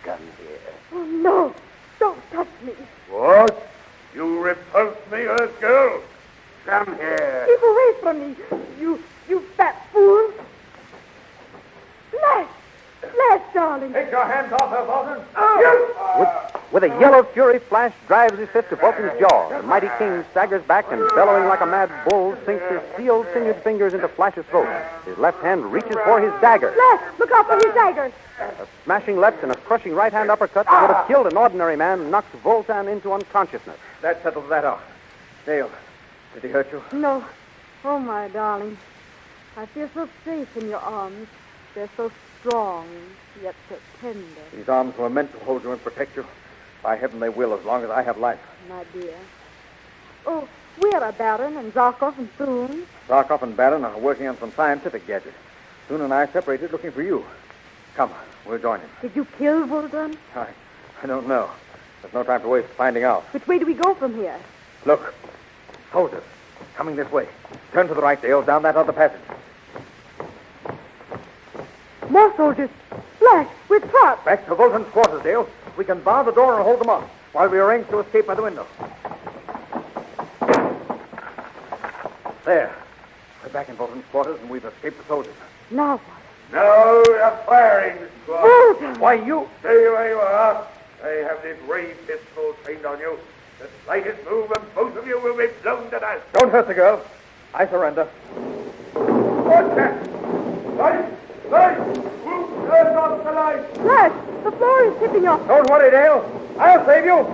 Come here. Oh, no. Don't touch me. What? You repulse me, Earth girl? Come here. Keep away from me, you fat fool. Flash, darling. Take your hands off her, Bolton. With a yell of fury, Flash drives his fist to Vulcan's jaw. The mighty king staggers back and, bellowing like a mad bull, sinks his steel sinewy fingers into Flash's throat. His left hand reaches for his dagger. Flash, look out for his dagger. A smashing left and a crushing right-hand uppercut that would have killed an ordinary man knocks Voltan into unconsciousness. That settles that out. Dale, did he hurt you? No. Oh, my darling. I feel so safe in your arms. They're so strong, yet so tender. These arms were meant to hold you and protect you. By heaven, they will, as long as I have life. My dear. Oh, where are Baron and Zarkov and Thune? Zarkov and Baron are working on some scientific gadget. Thune and I separated looking for you. Come, we'll join him. Did you kill Vulcan? I don't know. There's no time to waste finding out. Which way do we go from here? Look, soldiers, coming this way. Turn to the right, Dale, down that other passage. More soldiers. Flash, we're trapped. Back to Vulcan's quarters, Dale. We can bar the door and hold them off while we arrange to escape by the window. There. We're back in Vulcan's quarters and we've escaped the soldiers. Now what? Now the firing squad. Vulcan! Why, you... Stay where you are. I have this ray pistol trained on you. The slightest move and both of you will be blown to dust. Don't hurt the girl. I surrender. What's that? Light! Light! Who turns off the light? Flash, the floor is tipping off. Don't worry, Dale. I'll save you.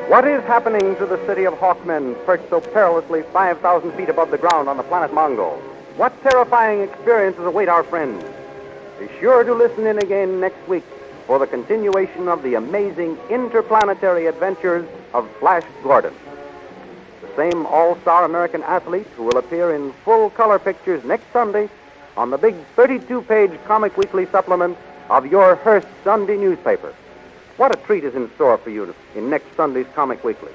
What is happening to the city of Hawkmen, perched so perilously 5,000 feet above the ground on the planet Mongo? What terrifying experiences await our friends? Be sure to listen in again next week for the continuation of the amazing interplanetary adventures of Flash Gordon. The same all-star American athlete who will appear in full-color pictures next Sunday on the big 32-page Comic Weekly supplement of your Hearst Sunday newspaper. What a treat is in store for you in next Sunday's Comic Weekly.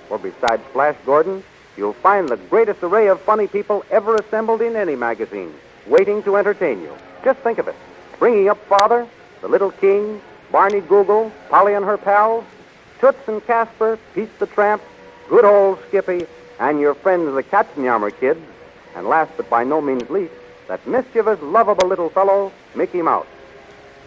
For besides Flash Gordon, you'll find the greatest array of funny people ever assembled in any magazine, waiting to entertain you. Just think of it. Bringing Up Father, The Little King, Barney Google, Polly and her pals, Toots and Casper, Pete the Tramp, good old Skippy, and your friends the Katzenjammer kids, and last but by no means least, that mischievous, lovable little fellow, Mickey Mouse.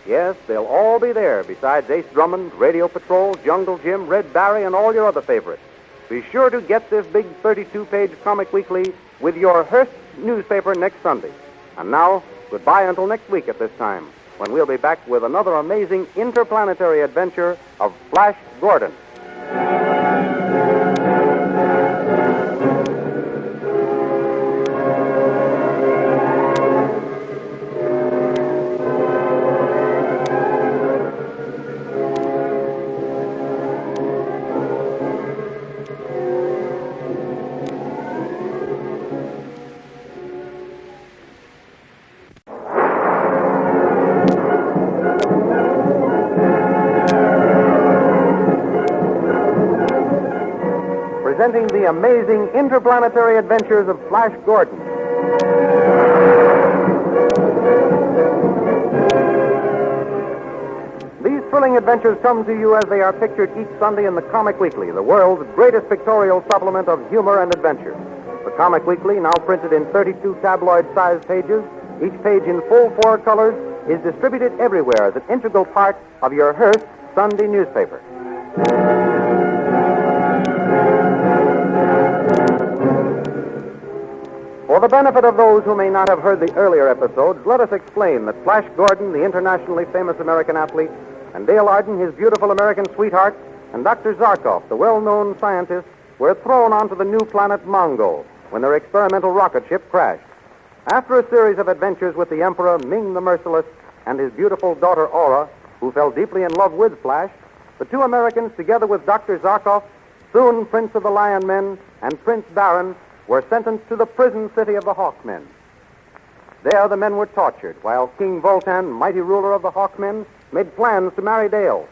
Yes, they'll all be there, besides Ace Drummond, Radio Patrol, Jungle Jim, Red Barry, and all your other favorites. Be sure to get this big 32-page Comic Weekly with your Hearst newspaper next Sunday. And now, goodbye until next week at this time, when we'll be back with another amazing interplanetary adventure of Flash Gordon. Presenting the amazing interplanetary adventures of Flash Gordon. These thrilling adventures come to you as they are pictured each Sunday in the Comic Weekly, the world's greatest pictorial supplement of humor and adventure. But comic weekly, now printed in 32 tabloid-sized pages, each page in full 4 colors, is distributed everywhere as an integral part of your Hearst Sunday newspaper. For the benefit of those who may not have heard the earlier episodes, let us explain that Flash Gordon, the internationally famous American athlete, and Dale Arden, his beautiful American sweetheart, and Dr. Zarkov, the well-known scientist, were thrown onto the new planet Mongo when their experimental rocket ship crashed. After a series of adventures with the Emperor, Ming the Merciless, and his beautiful daughter Aura, who fell deeply in love with Flash, the two Americans, together with Dr. Zarkov, soon Prince of the Lion Men, and Prince Baron, were sentenced to the prison city of the Hawkmen. There the men were tortured, while King Voltan, mighty ruler of the Hawkmen, made plans to marry Dale.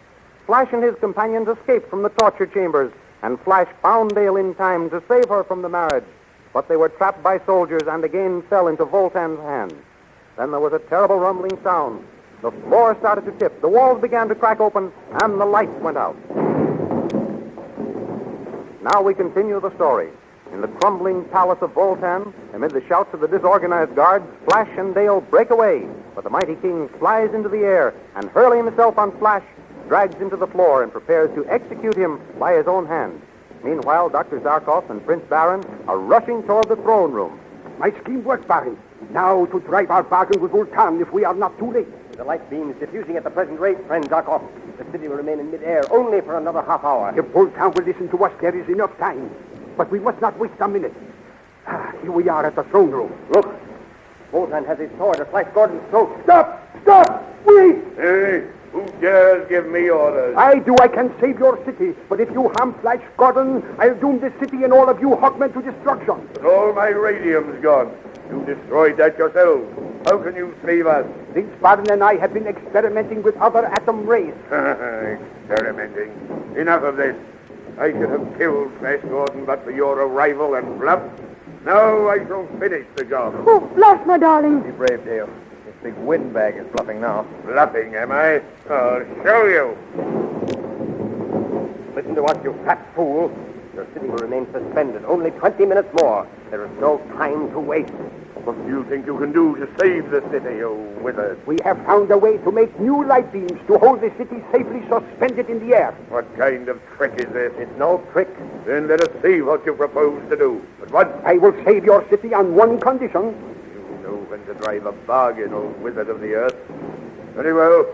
Flash and his companions escaped from the torture chambers, and Flash found Dale in time to save her from the marriage. But they were trapped by soldiers and again fell into Voltan's hands. Then there was a terrible rumbling sound. The floor started to tip, the walls began to crack open, and the lights went out. Now we continue the story. In the crumbling palace of Voltan, amid the shouts of the disorganized guards, Flash and Dale break away, but the mighty king flies into the air and, hurling himself on Flash, drags him to the floor and prepares to execute him by his own hand. Meanwhile, Dr. Zarkov and Prince Baron are rushing toward the throne room. My scheme worked, Baron. Now to drive our bargain with Voltan if we are not too late. With the light beams diffusing at the present rate, friend Zarkov, the city will remain in midair only for another half hour. If Voltan will listen to us, there is enough time. But we must not waste a minute. Here we are at the throne room. Look, Voltan has his sword at Flash Gordon's throat. Stop! Stop! Wait! Hey, who dares give me orders? I do. I can save your city. But if you harm Flash Gordon, I'll doom this city and all of you Hawkmen to destruction. But all my radium's gone. You destroyed that yourself. How can you save us? Prince Baron and I have been experimenting with other atom rays. Experimenting. Enough of this. I should have killed Flash Gordon but for your arrival and bluff. Now I shall finish the job. Oh, Flash, my darling. Be brave, Dale. This big windbag is bluffing now. Bluffing, am I? I'll show you. Listen to us, you fat fool. Your city will remain suspended only 20 minutes more. There is no time to waste. What do you think you can do to save the city, you wizard? We have found a way to make new light beams to hold the city safely suspended in the air. What kind of trick is this? It's no trick. Then let us see what you propose to do. But what? I will save your city on one condition. You know when to drive a bargain, old wizard of the earth. Very well.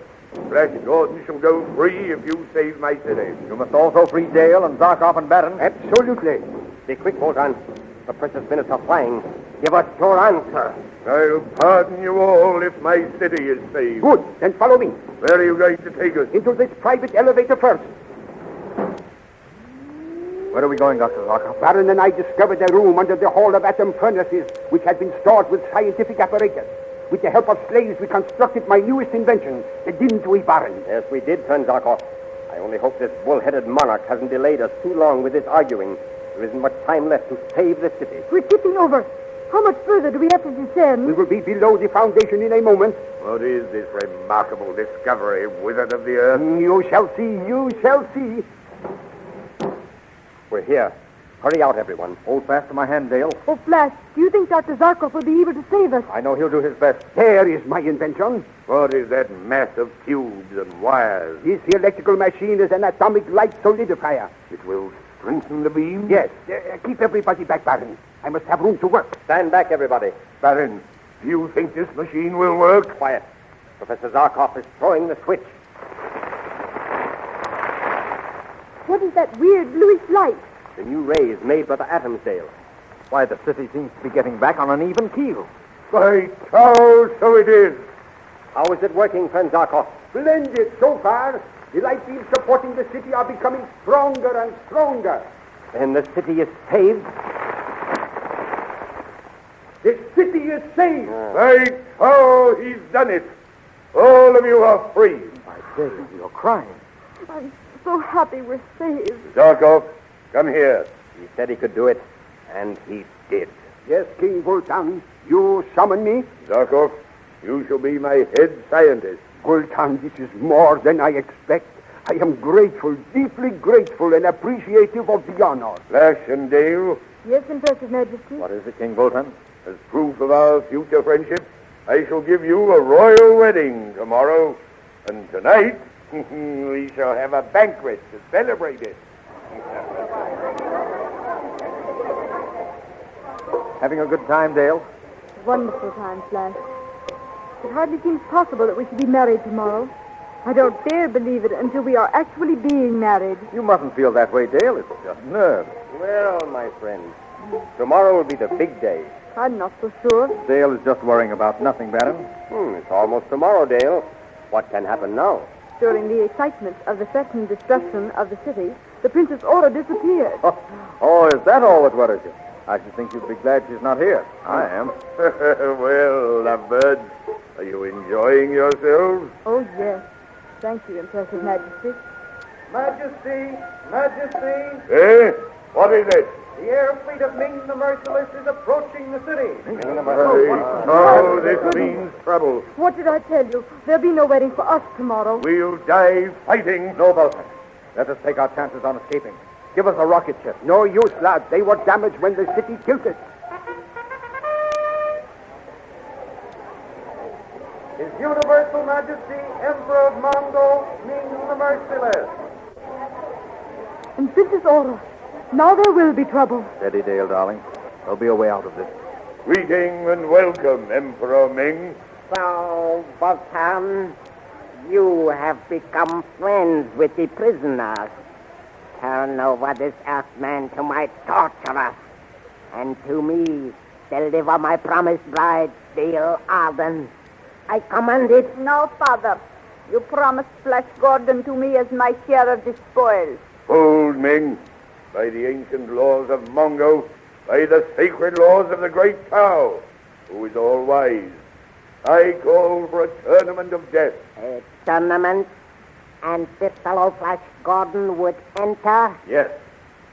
Flash Gordon shall go free if you save my city. You must also free Dale and Zarkov and Baron. Absolutely. Be quick, Voltan. The precious minutes are flying. Give us your answer. I'll pardon you all if my city is saved. Good. Then follow me. Where are you going to take us? Into this private elevator first. Where are we going, Dr. Zarkov? Baron and I discovered a room under the Hall of Atom Furnaces which had been stored with scientific apparatus. With the help of slaves, we constructed my newest invention, the Dimsway Baron. Yes, we did, friend Zarkov. I only hope this bull-headed monarch hasn't delayed us too long with this arguing. There isn't much time left to save the city. We're tipping over. How much further do we have to descend? We will be below the foundation in a moment. What is this remarkable discovery, wizard of the earth? You shall see. You shall see. We're here. Hurry out, everyone. Hold fast to my hand, Dale. Oh, Flash, do you think Dr. Zarkov will be able to save us? I know he'll do his best. There is my invention. What is that mass of tubes and wires? This electrical machine is an atomic light solidifier. It will strengthen the beam? Yes. Keep everybody back, Baron. I must have room to work. Stand back, everybody. Baron, do you think this machine will work? Quiet. Professor Zarkov is throwing the switch. What is that weird bluish light? The new rays made by the atoms, Dale. Why, the city seems to be getting back on an even keel. By Tao, so it is. How is it working, friend Zarkov? Splendid so far. The light beams supporting the city are becoming stronger and stronger. And the city is saved? The city is saved. By Tao, he's done it. All of you are free. My Dale, you're crying. I'm so happy we're saved. Zarkov, come here. He said he could do it, and he did. Yes, King Voltan, you summon me? Zarkov, you shall be my head scientist. Voltan, this is more than I expect. I am grateful, deeply grateful, and appreciative of the honor. Flash and Dale, Yes, Impressive Majesty. What is it, King Voltan? As proof of our future friendship, I shall give you a royal wedding tomorrow. And tonight, we shall have a banquet to celebrate it. Having a good time, Dale? Wonderful time, Flash. It hardly seems possible that we should be married tomorrow. I don't dare believe it until we are actually being married. You mustn't feel that way, Dale. It's just nerves. Well, my friend, tomorrow will be the big day. I'm not so sure. Dale is just worrying about nothing, Baron. It's almost tomorrow, Dale. What can happen now? During the excitement of the threatened destruction of the city, the Princess Aura disappeared. Oh, is that all that worries you? I should think you'd be glad she's not here. I am. Well, lovebirds, are you enjoying yourselves? Oh, yes. Thank you, Impressive Majesty. Majesty! Majesty! Eh? What is it? The air fleet of Ming the Merciless is approaching the city. Oh, this means trouble. What did I tell you? There'll be no wedding for us tomorrow. We'll die fighting. No, Bolton. Let us take our chances on escaping. Give us a rocket ship. No use, lad. They were damaged when the city tilted. His Universal Majesty, Emperor of Mongo, Ming the Merciless. And Princess Aura, now there will be trouble. Steady, Dale, darling. There'll be a way out of this. Greeting and welcome, Emperor Ming. So, Voltan, you have become friends with the prisoners. Turn over this Earthman to my torturers, and to me deliver my promised bride, Dale Arden. I command it. No, Father. You promised Flash Gordon to me as my share of the spoils. Hold, Ming. By the ancient laws of Mongo, by the sacred laws of the great Tao, who is all wise, I call for a tournament of death. A tournament? And this fellow Flash Gordon would enter? Yes.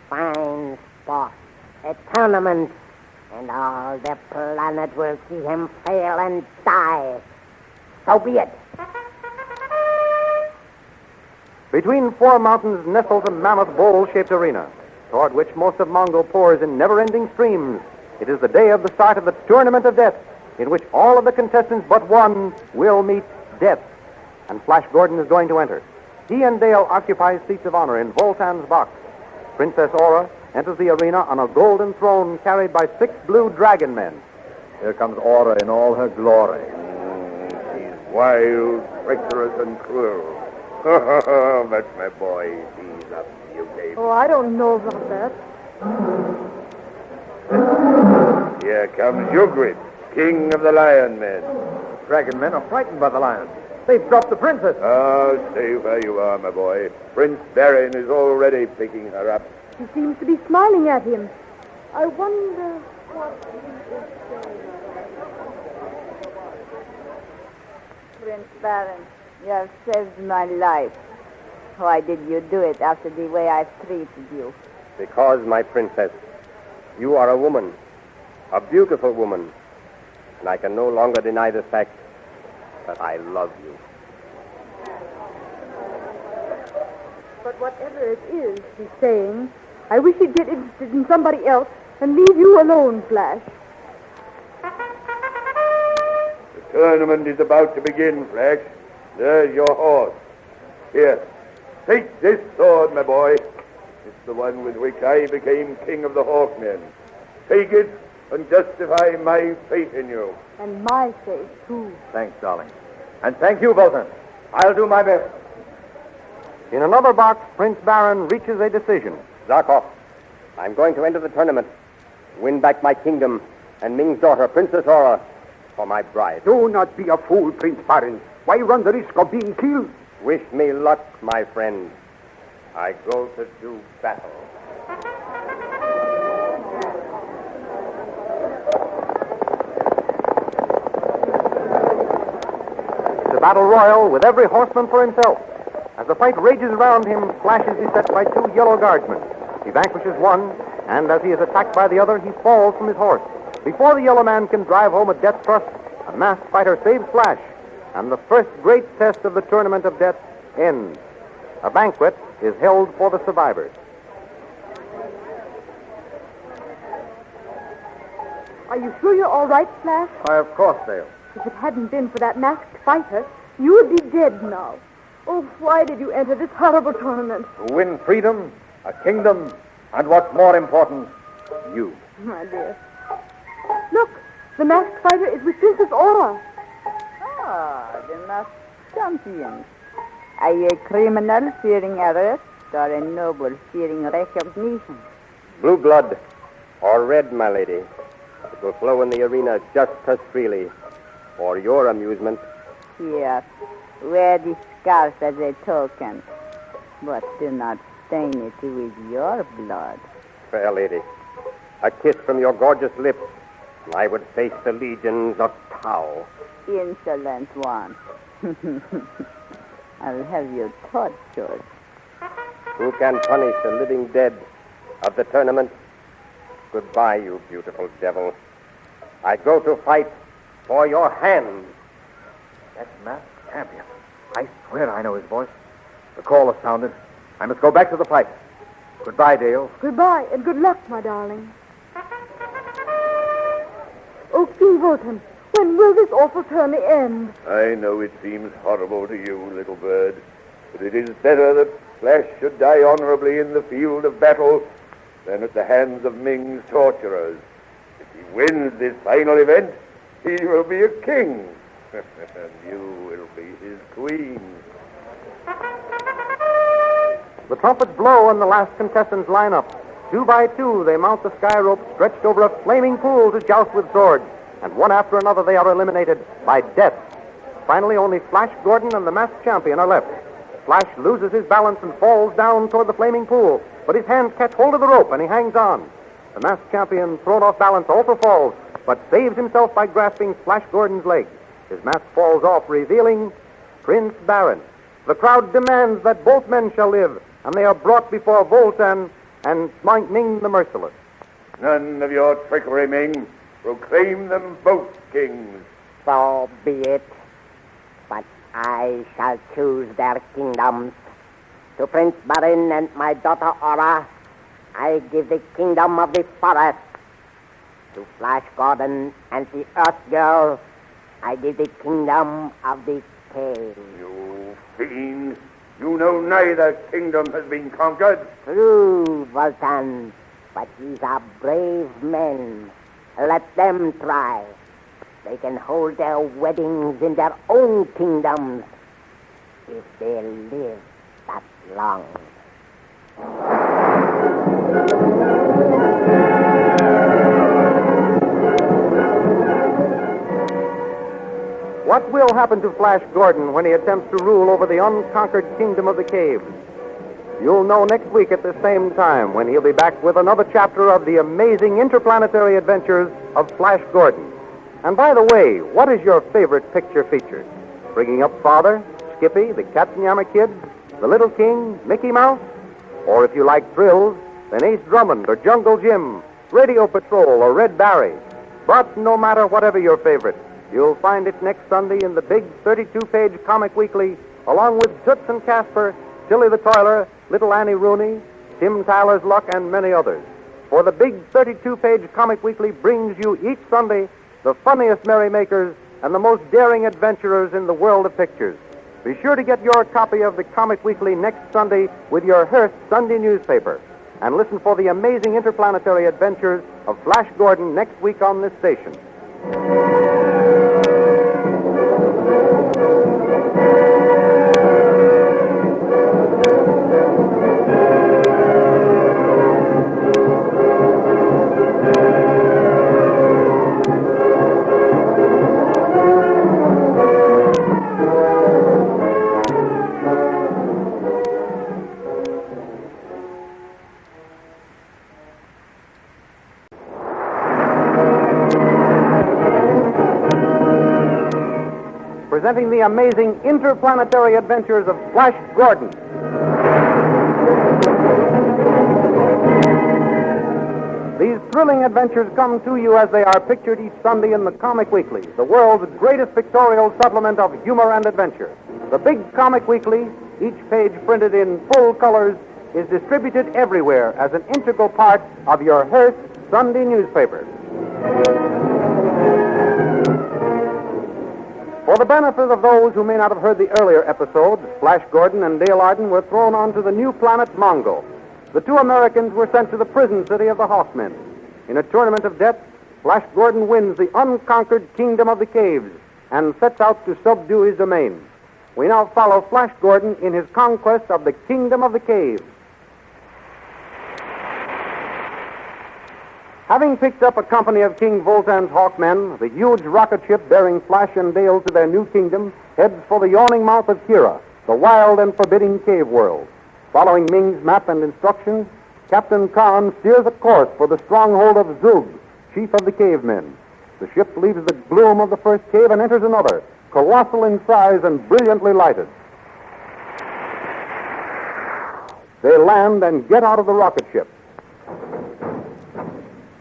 Fine sport. A tournament. And all the planet will see him fail and die. So be it. Between four mountains nestles a mammoth bowl-shaped arena, toward which most of Mongo pours in never-ending streams. It is the day of the start of the Tournament of Death, in which all of the contestants but one will meet death. And Flash Gordon is going to enter. He and Dale occupy seats of honor in Voltan's box. Princess Aura enters the arena on a golden throne carried by 6 blue dragon men. Here comes Aura in all her glory. She's wild, treacherous, and cruel. But my boy, she's a beauty. Oh, I don't know about that. Here comes Ugrit, king of the lion men. Dragon men are frightened by the lions. They've dropped the princess. Oh, stay where you are, my boy. Prince Baron is already picking her up. She seems to be smiling at him. I wonder what he is saying. Prince Baron, you have saved my life. Why did you do it after the way I've treated you? Because, my princess, you are a woman, a beautiful woman, and I can no longer deny the fact that I love you. But whatever it is he's saying, I wish he'd get interested in somebody else and leave you alone, Flash. The tournament is about to begin, Flash. There's your horse. Here, take this sword, my boy. It's the one with which I became king of the Hawkmen. Take it and justify my faith in you. And my faith, too. Thanks, darling. And thank you, Bolton. I'll do my best. In another box, Prince Baron reaches a decision. Zarkov, I'm going to enter the tournament, win back my kingdom, and Ming's daughter, Princess Aura, for my bride. Do not be a fool, Prince Baron. Why run the risk of being killed? Wish me luck, my friend. I go to do battle. It's a battle royal with every horseman for himself. As the fight rages around him, Flash is beset by 2 yellow guardsmen. He vanquishes one, and as he is attacked by the other, he falls from his horse. Before the yellow man can drive home a death thrust, a masked fighter saves Flash, and the first great test of the Tournament of Death ends. A banquet is held for the survivors. Are you sure you're all right, Flash? Why, of course, Dale. If it hadn't been for that masked fighter, you would be dead now. Oh, why did you enter this horrible tournament? To win freedom, a kingdom, and what's more important, you. My dear. Look, the masked fighter is with Princess Aura. Ah, the masked champion. Are you a criminal fearing arrest or a noble fearing recognition? Blue blood or red, my lady. It will flow in the arena just as freely. For your amusement. Here, wear this scarf as a token, but do not stain it with your blood. Fair lady, a kiss from your gorgeous lips, and I would face the legions of Tau. Insolent one. I'll have you tortured. Who can punish the living dead of the tournament? Goodbye, you beautiful devil. I go to fight for your hand. That masked champion. I swear I know his voice. The call has sounded. I must go back to the fight. Goodbye, Dale. Goodbye, and good luck, my darling. Oh, King Wotan, when will this awful tourney end? I know it seems horrible to you, little bird, but it is better that Flash should die honorably in the field of battle than at the hands of Ming's torturers. If he wins this final event, he will be a king, and you will be his queen. The trumpets blow and the last contestants line up. 2 by 2, they mount the sky rope stretched over a flaming pool to joust with swords. And one after another, they are eliminated by death. Finally, only Flash Gordon and the masked champion are left. Flash loses his balance and falls down toward the flaming pool, but his hands catch hold of the rope and he hangs on. The masked champion, thrown off balance, also falls, but saves himself by grasping Flash Gordon's leg. His mask falls off, revealing Prince Baron. The crowd demands that both men shall live, and they are brought before Wotan and Ming the Merciless. None of your trickery, Ming. Proclaim them both kings. So be it. But I shall choose their kingdoms. To Prince Barin and my daughter Aura, I give the kingdom of the forest. To Flash Gordon and the Earth Girl, I give the kingdom of the cave. You fiend. You know neither kingdom has been conquered. True, Wotan, but these are brave men. Let them try. They can hold their weddings in their own kingdoms if they live that long. What will happen to Flash Gordon when he attempts to rule over the unconquered kingdom of the caves? You'll know next week at the same time when he'll be back with another chapter of the amazing interplanetary adventures of Flash Gordon. And by the way, what is your favorite picture featured? Bringing Up Father, Skippy, the Katzenjammer Kids, The Little King, Mickey Mouse? Or if you like thrills, then Ace Drummond or Jungle Jim, Radio Patrol or Red Barry. But no matter whatever your favorite, you'll find it next Sunday in the big 32-page comic weekly, along with Toots and Casper, Tilly the Toiler, Little Annie Rooney, Tim Tyler's Luck, and many others. For the big 32-page comic weekly brings you each Sunday the funniest merrymakers and the most daring adventurers in the world of pictures. Be sure to get your copy of the comic weekly next Sunday with your Hearst Sunday newspaper. And listen for the amazing interplanetary adventures of Flash Gordon next week on this station. Presenting the amazing interplanetary adventures of Flash Gordon. These thrilling adventures come to you as they are pictured each Sunday in the Comic Weekly, the world's greatest pictorial supplement of humor and adventure. The big Comic Weekly, each page printed in full colors, is distributed everywhere as an integral part of your Hearst Sunday newspaper. For the benefit of those who may not have heard the earlier episodes, Flash Gordon and Dale Arden were thrown onto the new planet Mongo. The two Americans were sent to the prison city of the Hawkmen. In a tournament of death, Flash Gordon wins the unconquered kingdom of the caves and sets out to subdue his domain. We now follow Flash Gordon in his conquest of the kingdom of the caves. Having picked up a company of King Voltan's Hawkmen, the huge rocket ship bearing Flash and Dale to their new kingdom heads for the yawning mouth of Kira, the wild and forbidding cave world. Following Ming's map and instructions, Captain Khan steers a course for the stronghold of Zug, chief of the cavemen. The ship leaves the gloom of the first cave and enters another, colossal in size and brilliantly lighted. They land and get out of the rocket ship.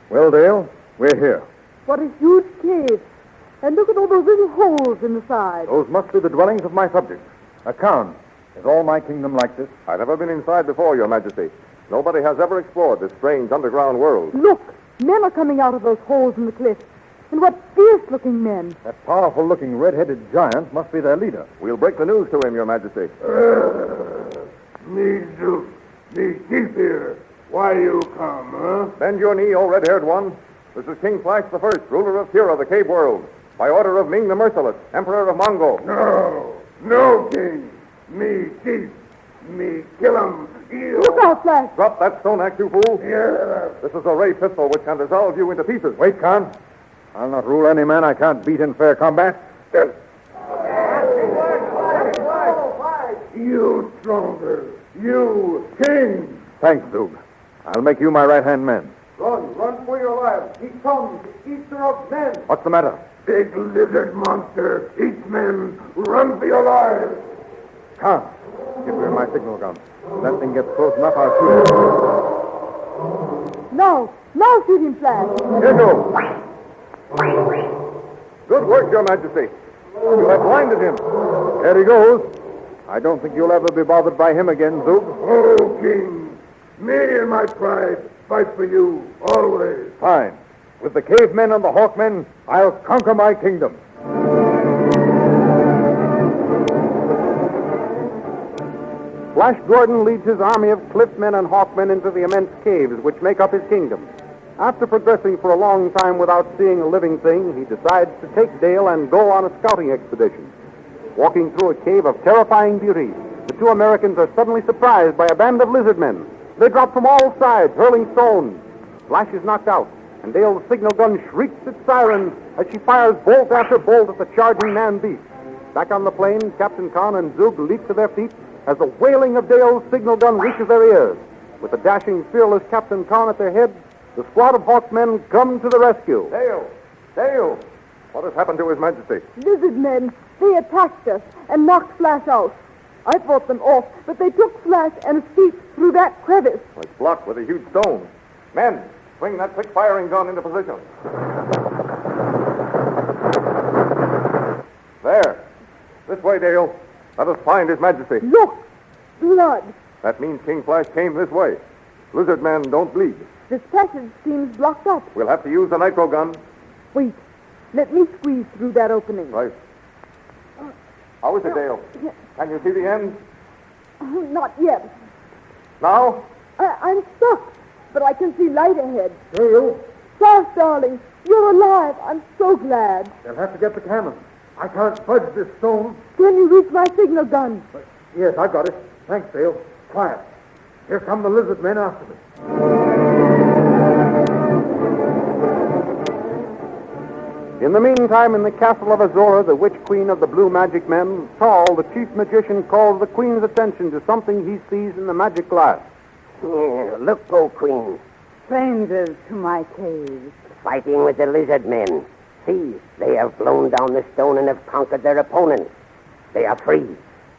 Well, Dale, we're here. What a huge cave. And look at all those little holes in the side. Those must be the dwellings of my subjects. Khan, is all my kingdom like this? I've never been inside before, Your Majesty. Nobody has ever explored this strange underground world. Look, men are coming out of those holes in the cliff. And what fierce-looking men. That powerful-looking red-headed giant must be their leader. We'll break the news to him, Your Majesty. Me, Zeus. Me, chief here. Why you come, huh? Bend your knee, O red-haired one. This is King Flash the First, ruler of Kira, the cave world, by order of Ming the Merciless, emperor of Mongo. No, king. Me, chief. Me, kill him. You. Look out, Flash. Drop that stone axe, you fool. Yeah. This is a ray pistol which can dissolve you into pieces. Wait, Khan. I'll not rule any man I can't beat in fair combat. You stronger. You, king. Thanks, Zug. I'll make you my right-hand man. Run for your lives. He comes, the eater of men. What's the matter? Big lizard monster. Eat men. Run for your lives. Khan, give me my signal gun. If that thing gets close enough, I'll shoot it. No, shoot him, Flash. Here goes. Good work, Your Majesty. You have blinded him. There he goes. I don't think you'll ever be bothered by him again, Zug. Oh, king. Me and my pride fight for you, always. Fine. With the cavemen and the hawkmen, I'll conquer my kingdom. Flash Gordon leads his army of cliffmen and hawkmen into the immense caves which make up his kingdom. After progressing for a long time without seeing a living thing, he decides to take Dale and go on a scouting expedition. Walking through a cave of terrifying beauty, the two Americans are suddenly surprised by a band of lizard men. They drop from all sides, hurling stones. Flash is knocked out, and Dale's signal gun shrieks its siren as she fires bolt after bolt at the charging man-beast. Back on the plain, Captain Khan and Zug leap to their feet as the wailing of Dale's signal gun reaches their ears. With the dashing, fearless Captain Khan at their head, the squad of hawkmen come to the rescue. Dale! What has happened to His Majesty? Lizard men, they attacked us and knocked Flash out. I fought them off, but they took Flash and escaped through that crevice. It's blocked with a huge stone. Men, swing that quick-firing gun into position. There. This way, Dale. Let us find His Majesty. Look! Blood. That means King Flash came this way. Lizard men don't bleed. This passage seems blocked up. We'll have to use the nitro gun. Wait. Let me squeeze through that opening. Right. How is it, Dale? Can you see the end? Not yet. Now? I'm stuck, but I can see light ahead. Dale? Flash, darling, you're alive. I'm so glad. They'll have to get the cannon. I can't fudge this stone. Can you reach my signal gun? Yes, I got it. Thanks, Dale. Quiet. Here come the lizard men after me. In the meantime, in the castle of Azora, the witch queen of the blue magic men, Tall, the chief magician, calls the queen's attention to something he sees in the magic glass. Look, O Queen. Strangers to my cave. Fighting with the lizard men. See, they have blown down the stone and have conquered their opponents. They are free.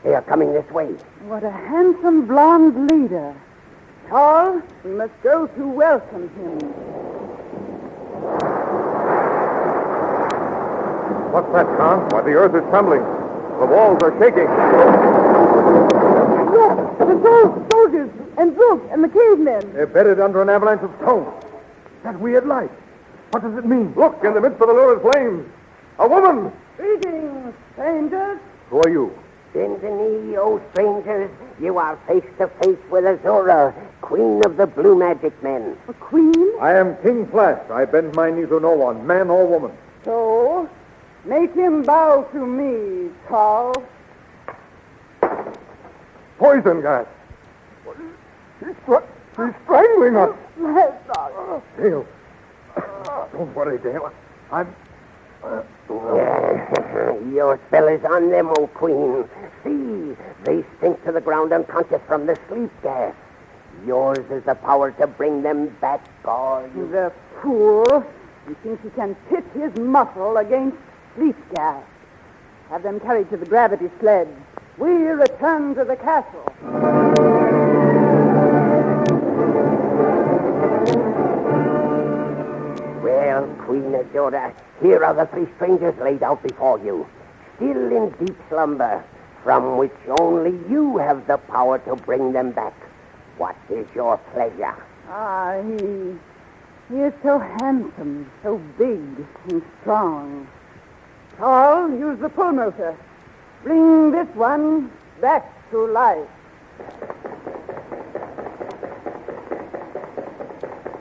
They are coming this way. What a handsome blonde leader. Tall, we must go to welcome him. What's that, Khan? Why, the earth is trembling. The walls are shaking. Look, the soldiers and Brooke and the cavemen. They're bedded under an avalanche of stone. That weird light. What does it mean? Look, in the midst of the lurid flames. A woman! Greetings, strangers. Who are you? Bend the knee, O strangers. You are face to face with Azura, queen of the blue magic men. A queen? I am King Flash. I bend my knee to no one, man or woman. So, make him bow to me, Carl. Poison gas. She's strangling us. Dale. Don't worry, Dale. I'm... Your spell is on them, O queen. See, they sink to the ground unconscious from the sleep gas. Yours is the power to bring them back, God. The fool. He thinks he can pit his muscle against sleep gas. Have them carried to the gravity sled. We return to the castle. Well, Queen Azura, here are the three strangers laid out before you, still in deep slumber, from which only you have the power to bring them back. What is your pleasure? He is so handsome, so big and strong. Carl, use the pull motor. Bring this one back to life.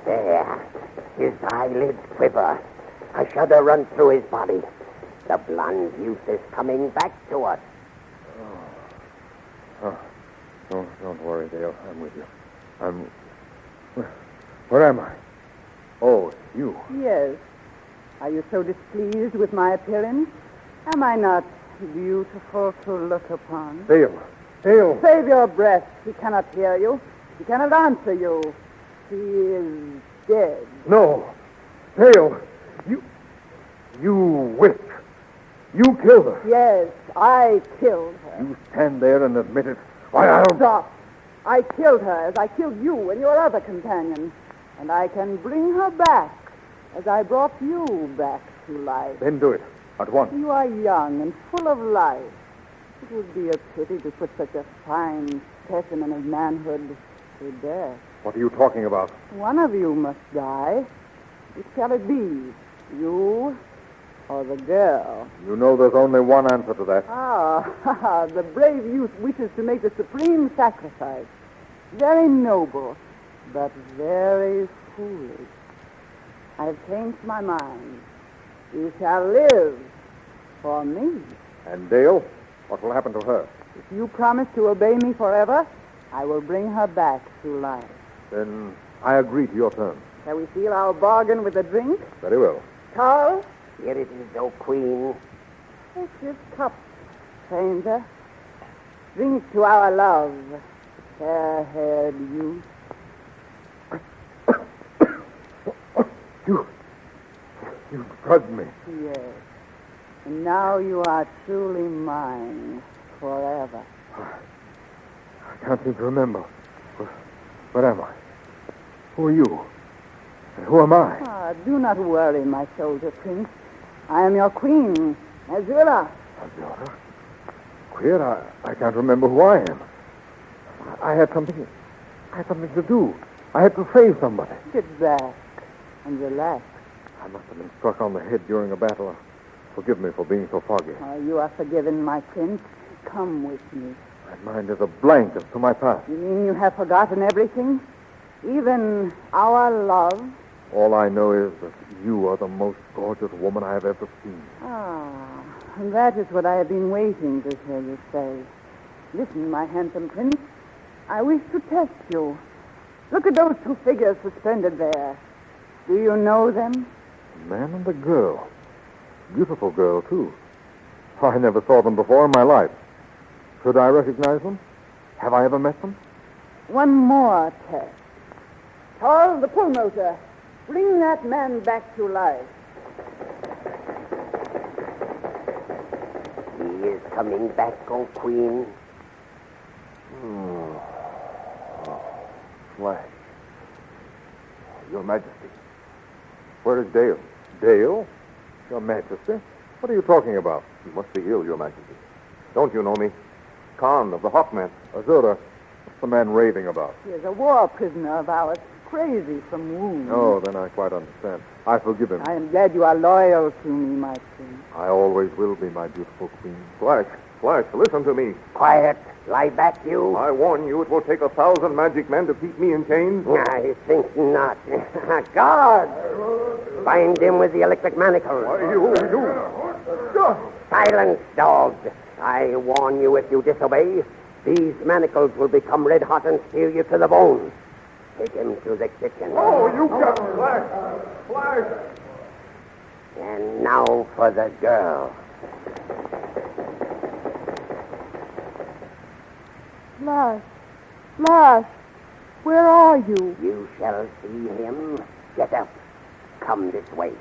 There. His eyelids quiver. A shudder runs through his body. The blonde youth is coming back to us. Don't worry, Dale. I'm with you. Where am I? Oh, it's you. Yes. Are you so displeased with my appearance? Am I not beautiful to look upon? Dale. Save your breath. He cannot hear you. He cannot answer you. He is dead. No. Dale, you witch. You killed her. Yes, I killed her. You stand there and admit it. Why, I'll... Stop. I killed her as I killed you and your other companion. And I can bring her back as I brought you back to life. Then do it. At once. You are young and full of life. It would be a pity to put such a fine specimen of manhood to death. What are you talking about? One of you must die. Which shall it be? You or the girl? You know there's only one answer to that. The brave youth wishes to make the supreme sacrifice. Very noble, but very foolish. I've changed my mind. You shall live for me. And Dale, what will happen to her? If you promise to obey me forever, I will bring her back to life. Then I agree to your terms. Shall we seal our bargain with a drink? Very well. Carl? Here it is, O queen. Take this cup, stranger. Drink to our love, fair-haired youth. You drugged me. Yes. And now you are truly mine forever. I can't seem to remember. Where am I? Who are you? And who am I? Do not worry, my soldier prince. I am your queen, Azura. Azura? Queer, I can't remember who I am. I had something to do. I had to save somebody. Sit back and relax. I must have been struck on the head during a battle. Forgive me for being so foggy. You are forgiven, my prince. Come with me. My mind is a blank as to my past. You mean you have forgotten everything? Even our love? All I know is that you are the most gorgeous woman I have ever seen. And that is what I have been waiting to hear you say. Listen, my handsome prince. I wish to test you. Look at those two figures suspended there. Do you know them? A man and a girl. Beautiful girl, too. I never saw them before in my life. Should I recognize them? Have I ever met them? One more test. Carl, the pull motor. Bring that man back to life. He is coming back, O queen. Flash. Your Majesty. Where is Dale? Dale? Your Majesty? What are you talking about? You must be ill, Your Majesty. Don't you know me? Khan of the Hawkman. Azura, what's the man raving about? He is a war prisoner of ours. crazy from wounds. Oh, then I quite understand. I forgive him. I am glad you are loyal to me, my prince. I always will be, my beautiful queen. Flash, listen to me. Quiet. Lie back, you. I warn you, it will take 1,000 magic men to keep me in chains. I think not. Guard! Bind him with the electric manacle. You. Silence, dogs. I warn you, if you disobey, these manacles will become red hot and steer you to the bone. Take him to the kitchen. Oh, you got Flash! And now for the girl. Flash, where are you? You shall see him. Get up. Come this way.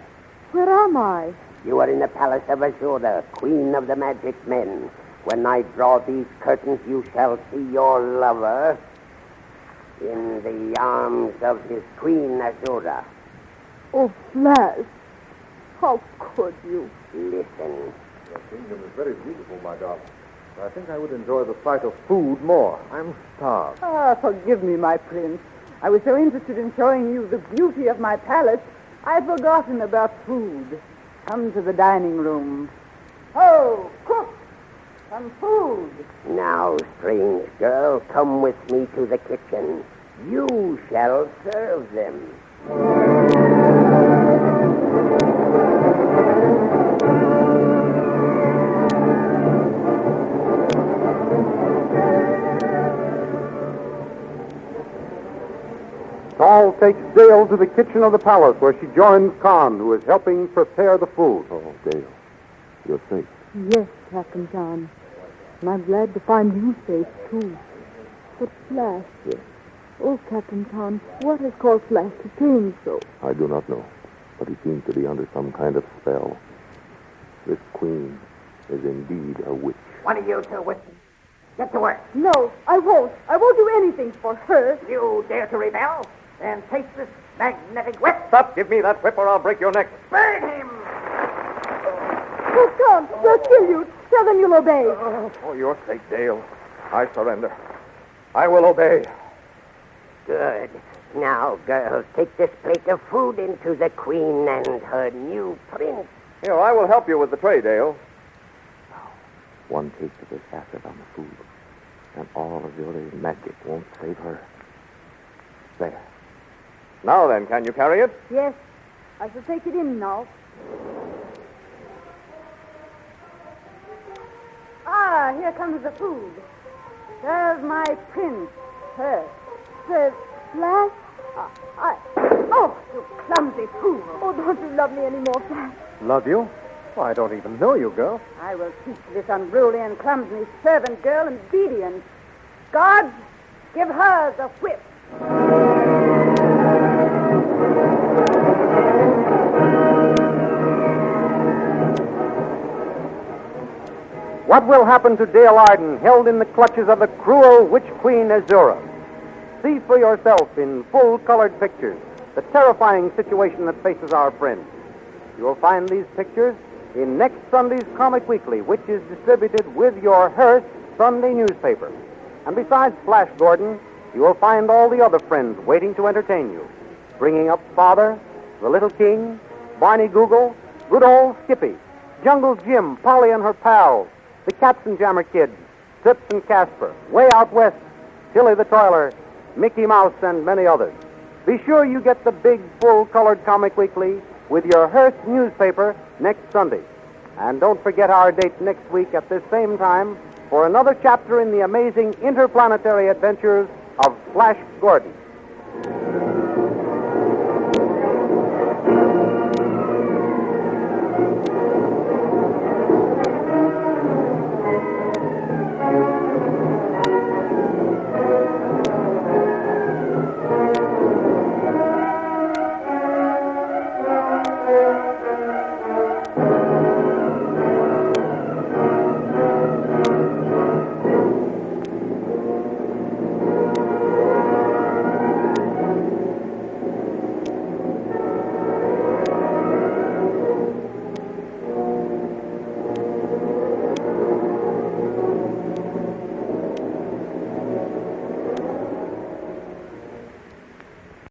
Where am I? You are in the palace of Azura, queen of the magic men. When I draw these curtains, you shall see your lover in the arms of his queen Azura. Oh, Flash, how could you? Listen. Your kingdom is very beautiful, my darling. I think I would enjoy the sight of food more. I'm starved. Forgive me, my prince. I was so interested in showing you the beauty of my palace, I had forgotten about food. Come to the dining room. Oh, cook! Some food. Now, strange girl, come with me to the kitchen. You shall serve them. Saul takes Dale to the kitchen of the palace, where she joins Khan, who is helping prepare the food. Oh, Dale, you're safe. Yes, Captain John. And I'm glad to find you safe, too. But Flash... Yes? Oh, Captain John, what has caused Flash to change so? I do not know, but he seems to be under some kind of spell. This queen is indeed a witch. What are you two with? Get to work. No, I won't. I won't do anything for her. You dare to rebel? Then take this magnetic whip. Stop! Give me that whip or I'll break your neck. Burn him! Oh, Tom, they'll kill you. Tell them you'll obey. For your sake, Dale, I surrender. I will obey. Good. Now, girls, take this plate of food into the queen and her new prince. Here, I will help you with the tray, Dale. One taste of this acid on the food, and all of your magic won't save her. There. Now then, can you carry it? Yes, I shall take it in now. Here comes the food. Serve my prince. Serve. Flash? Oh, you clumsy fool. Oh, don't you love me anymore, Flash? Love you? Well, I don't even know you, girl. I will teach this unruly and clumsy servant girl obedience. Guards, give her the whip. What will happen to Dale Arden, held in the clutches of the cruel witch queen Azura? See for yourself in full-colored pictures the terrifying situation that faces our friend. You will find these pictures in next Sunday's Comic Weekly, which is distributed with your Hearst Sunday newspaper. And besides Flash Gordon, you will find all the other friends waiting to entertain you. Bringing Up Father, The Little King, Barney Google, Good Old Skippy, Jungle Jim, Polly and her pals, the Katzenjammer Kids, Trips and Casper, Way Out West, Tilly the Toiler, Mickey Mouse, and many others. Be sure you get the big, full-colored Comic Weekly with your Hearst newspaper next Sunday. And don't forget our date next week at this same time for another chapter in the amazing interplanetary adventures of Flash Gordon.